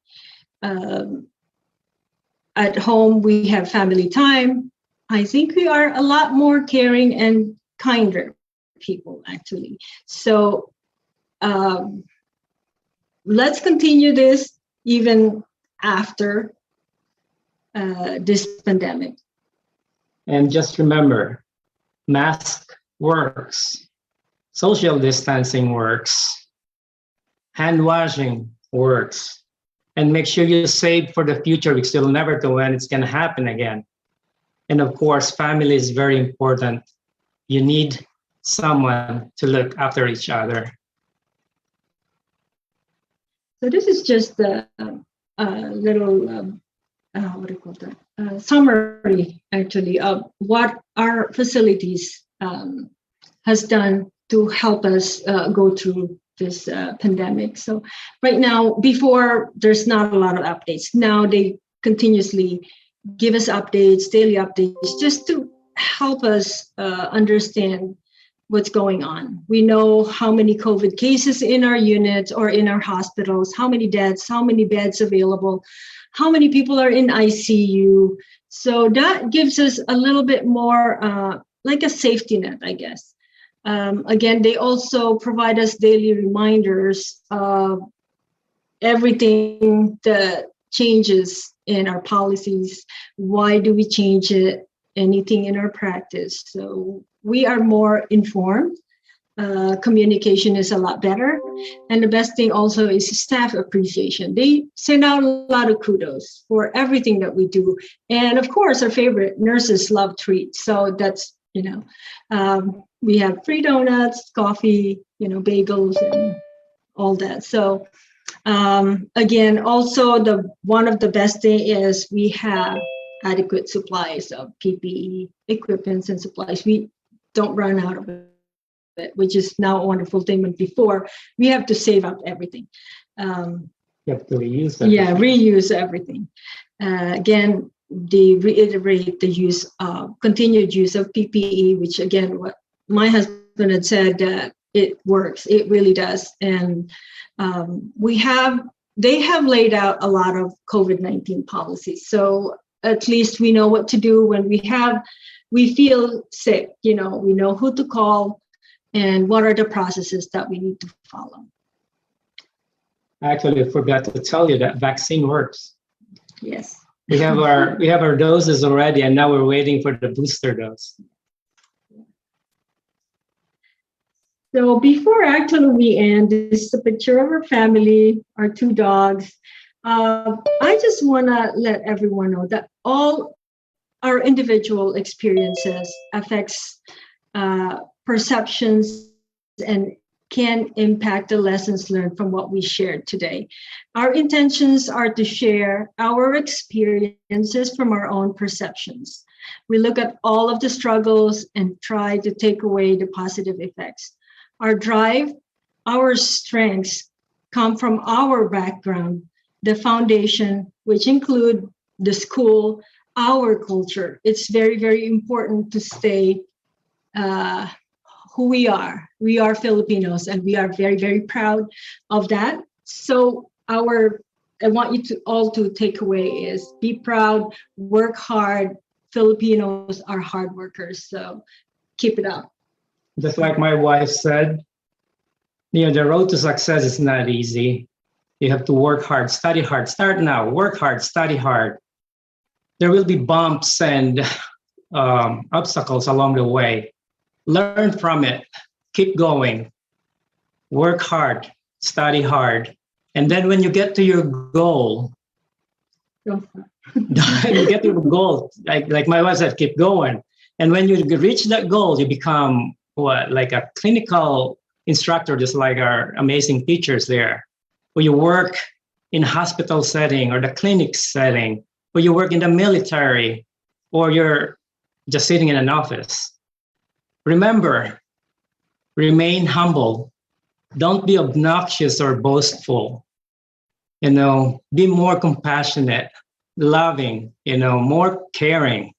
At home, we have family time. I think we are a lot more caring and kinder people, actually. So let's continue this even after this pandemic. And just remember, mask works, social distancing works, hand washing works, and make sure you save for the future, because you'll never know when it's going to happen again. And of course, family is very important. You need someone to look after each other. So this is just a little, summary, actually, of what our facilities has done to help us go through this pandemic. So right now, before, there's not a lot of updates. Now they continuously give us updates, daily updates, just to help us understand what's going on. We know how many COVID cases in our units or in our hospitals, how many deaths, how many beds available, how many people are in ICU. So that gives us a little bit more like a safety net, I guess. Again, they also provide us daily reminders of everything that changes in our policies. Why do we change it? Anything in our practice. So we are more informed. Communication is a lot better. And the best thing also is staff appreciation. They send out a lot of kudos for everything that we do. And of course, our favorite, nurses love treats. So that's, we have free donuts, coffee, bagels, and all that. So again, also one of the best thing is we have adequate supplies of PPE equipments and supplies. We don't run out of it, which is now a wonderful thing. But before, we have to save up everything. You have to reuse everything. Yeah, reuse everything. Again, they reiterate the continued use of PPE, which again, what my husband had said, it works. It really does. And they have laid out a lot of COVID-19 policies. So at least we know what to do when we feel sick. We know who to call and what are the processes that we need to follow. Actually, I forgot to tell you that vaccine works. Yes. We have our doses already, and now we're waiting for the booster dose. So before actually we end, this is a picture of our family, our 2 dogs. I just want to let everyone know that all our individual experiences affects perceptions and can impact the lessons learned from what we shared today. Our intentions are to share our experiences from our own perceptions. We look at all of the struggles and try to take away the positive effects. Our drive, our strengths come from our background, the foundation, which include the school, our culture. It's very, very important to stay who we are. We are Filipinos, and we are very, very proud of that. So I want you to all to take away is be proud, work hard. Filipinos are hard workers, so keep it up. Just like my wife said, the road to success is not easy. You have to work hard, study hard. Start now, work hard, study hard. There will be bumps and obstacles along the way. Learn from it. Keep going. Work hard, study hard. And then when you get to your goal, you get to your goal, like my wife said, keep going. And when you reach that goal, you become like a clinical instructor, just like our amazing teachers there. Or you work in hospital setting or the clinic setting, or you work in the military, or you're just sitting in an office. Remember, remain humble. Don't be obnoxious or boastful. Be more compassionate, loving, more caring.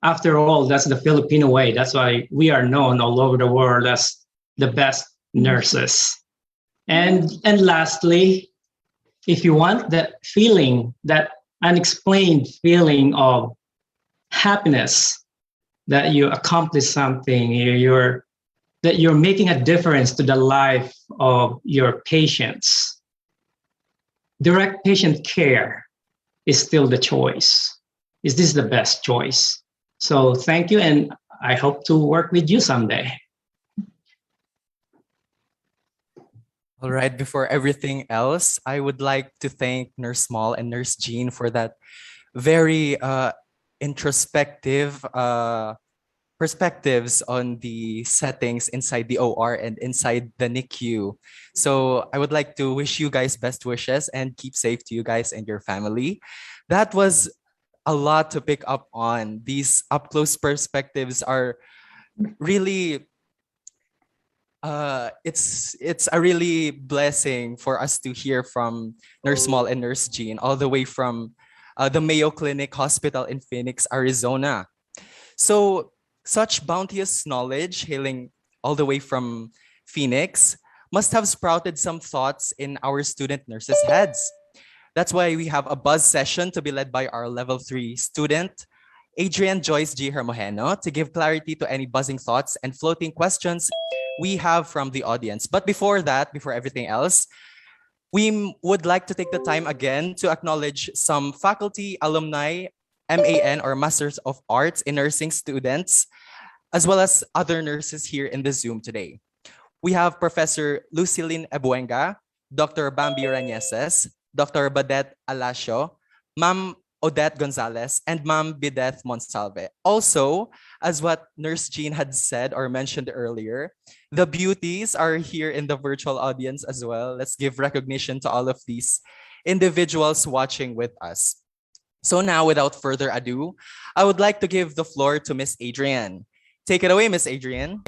After all, that's the Filipino way. That's why we are known all over the world as the best nurses. And lastly, if you want that feeling, that unexplained feeling of happiness, that you accomplished something, that you're making a difference to the life of your patients, direct patient care is still the choice. Is this the best choice? So thank you, and I hope to work with you someday. All right, before everything else, I would like to thank Nurse Small and Nurse Jean for that very introspective perspectives on the settings inside the OR and inside the NICU. So I would like to wish you guys best wishes and keep safe to you guys and your family. That was a lot to pick up on. These up-close perspectives are really it's a really blessing for us to hear from Nurse Small and Nurse Jean all the way from the Mayo Clinic Hospital in Phoenix, Arizona. So such bounteous knowledge hailing all the way from Phoenix must have sprouted some thoughts in our student nurses' heads. That's why we have a buzz session to be led by our level 3 student, Adrian Joyce G. Hermojeno, to give clarity to any buzzing thoughts and floating questions we have from the audience. But before that, before everything else, we would like to take the time again to acknowledge some faculty, alumni, MAN or Masters of Arts in Nursing students, as well as other nurses here in the Zoom today. We have Professor Lucilene Ebuenga, Dr. Bambi Rañeses, Dr. Badet Alasio, Ma'am Odette Gonzalez, and Ma'am Bideth Monsalve. Also, as what Nurse Jean had said or mentioned earlier, the beauties are here in the virtual audience as well. Let's give recognition to all of these individuals watching with us. So now, without further ado, I would like to give the floor to Miss Adrienne. Take it away, Miss Adrienne.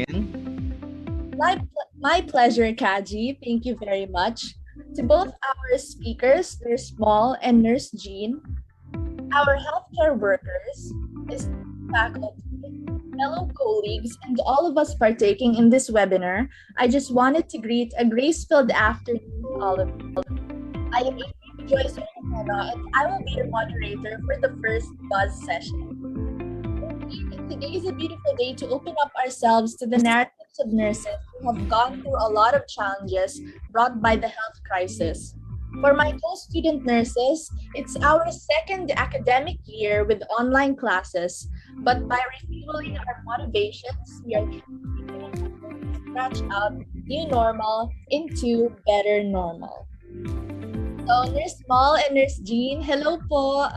My pleasure, Kaji. Thank you very much. To both our speakers, Nurse Small and Nurse Jean, our healthcare workers, faculty, fellow colleagues, and all of us partaking in this webinar, I just wanted to greet a grace-filled afternoon to all of you. I am Adrienne Joyce Hermojeno, and I will be your moderator for the first buzz session. Today is a beautiful day to open up ourselves to the narratives of nurses who have gone through a lot of challenges brought by the health crisis. For my co-student nurses, it's our second academic year with online classes, but by refueling our motivations, we are trying to scratch out new normal into better normal. So Nurse Small and Nurse Jean, hello po!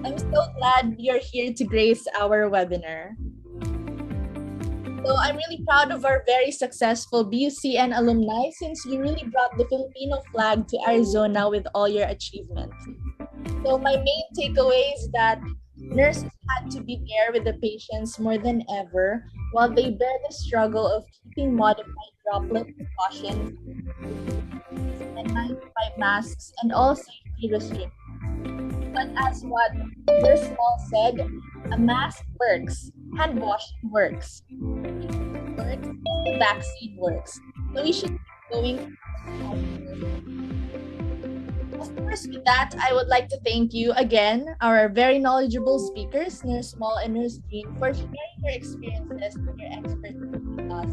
I'm so glad you're here to grace our webinar. So I'm really proud of our very successful BUCN alumni since you really brought the Filipino flag to Arizona with all your achievements. So my main takeaway is that nurses had to be there with the patients more than ever while they bear the struggle of keeping modified droplet precautions and 95 masks and all safety restrictions. But as what Nurse Small said, a mask works, hand washing works, the vaccine works. So we should be going. Of course, with that, I would like to thank you again, our very knowledgeable speakers, Nurse Small and Nurse Jean, for sharing your experiences and your expertise with us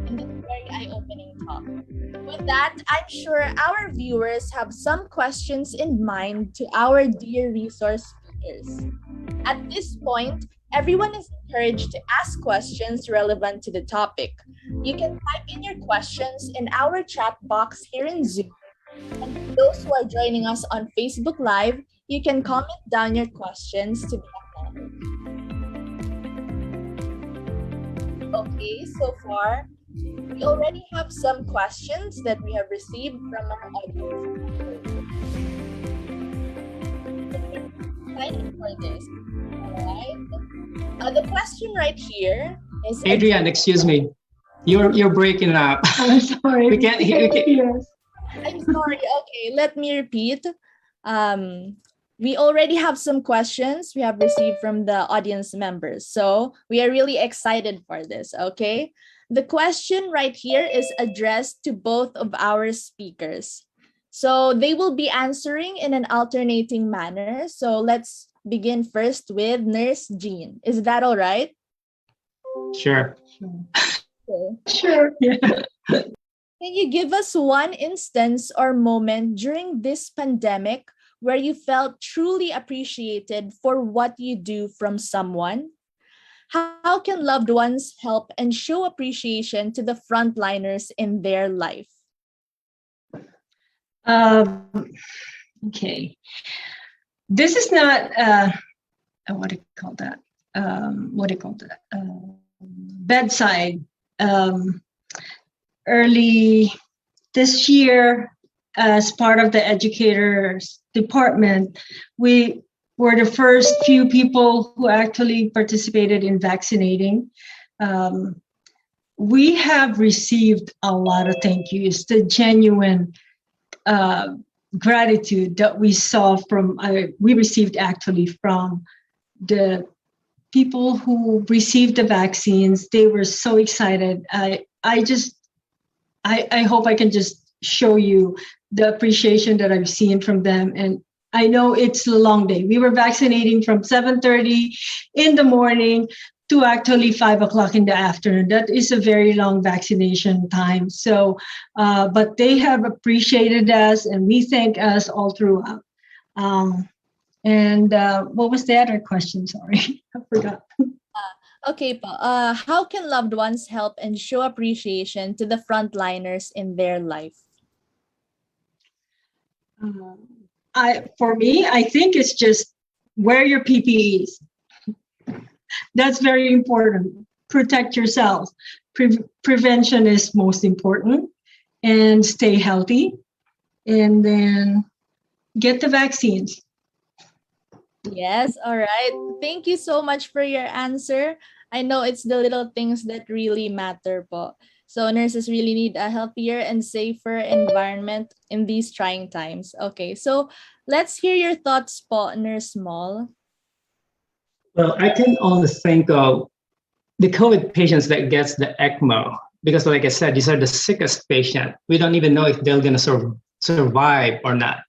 in this very eye-opening talk. With that, I'm sure our viewers have some questions in mind to our dear resource speakers. At this point, everyone is encouraged to ask questions relevant to the topic. You can type in your questions in our chat box here in Zoom. And for those who are joining us on Facebook Live, you can comment down your questions to be acknowledged. Okay, so far, we already have some questions that we have received from our audience. Excited for this. Alright. The question right here is Adrian, excuse me. You're breaking up. I'm sorry. We can't hear you. I'm sorry. Okay, let me repeat. We already have some questions we have received from the audience members. So we are really excited for this, okay? The question right here is addressed to both of our speakers. So they will be answering in an alternating manner. So let's begin first with Nurse Jean. Is that all right? Sure. Okay. Sure. Yeah. Can you give us one instance or moment during this pandemic where you felt truly appreciated for what you do from someone? How can loved ones help and show appreciation to the frontliners in their life? Okay. This is not, what do you call that? Bedside. Early this year, as part of the educators department, we were the first few people who actually participated in vaccinating. We have received a lot of thank yous, the genuine gratitude that we saw we received actually from the people who received the vaccines. They were so excited. I hope I can just show you the appreciation that I've seen from them. And I know it's a long day. We were vaccinating from 7:30 in the morning to actually 5 o'clock in the afternoon. That is a very long vaccination time. So, but they have appreciated us and we thank us all throughout. What was the other question? Sorry, I forgot. Okay, how can loved ones help and show appreciation to the frontliners in their life? For me, I think it's just wear your PPEs. That's very important. Protect yourself. Prevention is most important. And stay healthy. And then get the vaccines. Yes, all right. Thank you so much for your answer. I know it's the little things that really matter po. So nurses really need a healthier and safer environment in these trying times. Okay, so let's hear your thoughts po, Nurse Small. Well, I can only think of the COVID patients that gets the ECMO, because like I said, these are the sickest patients. We don't even know if they're going to survive or not.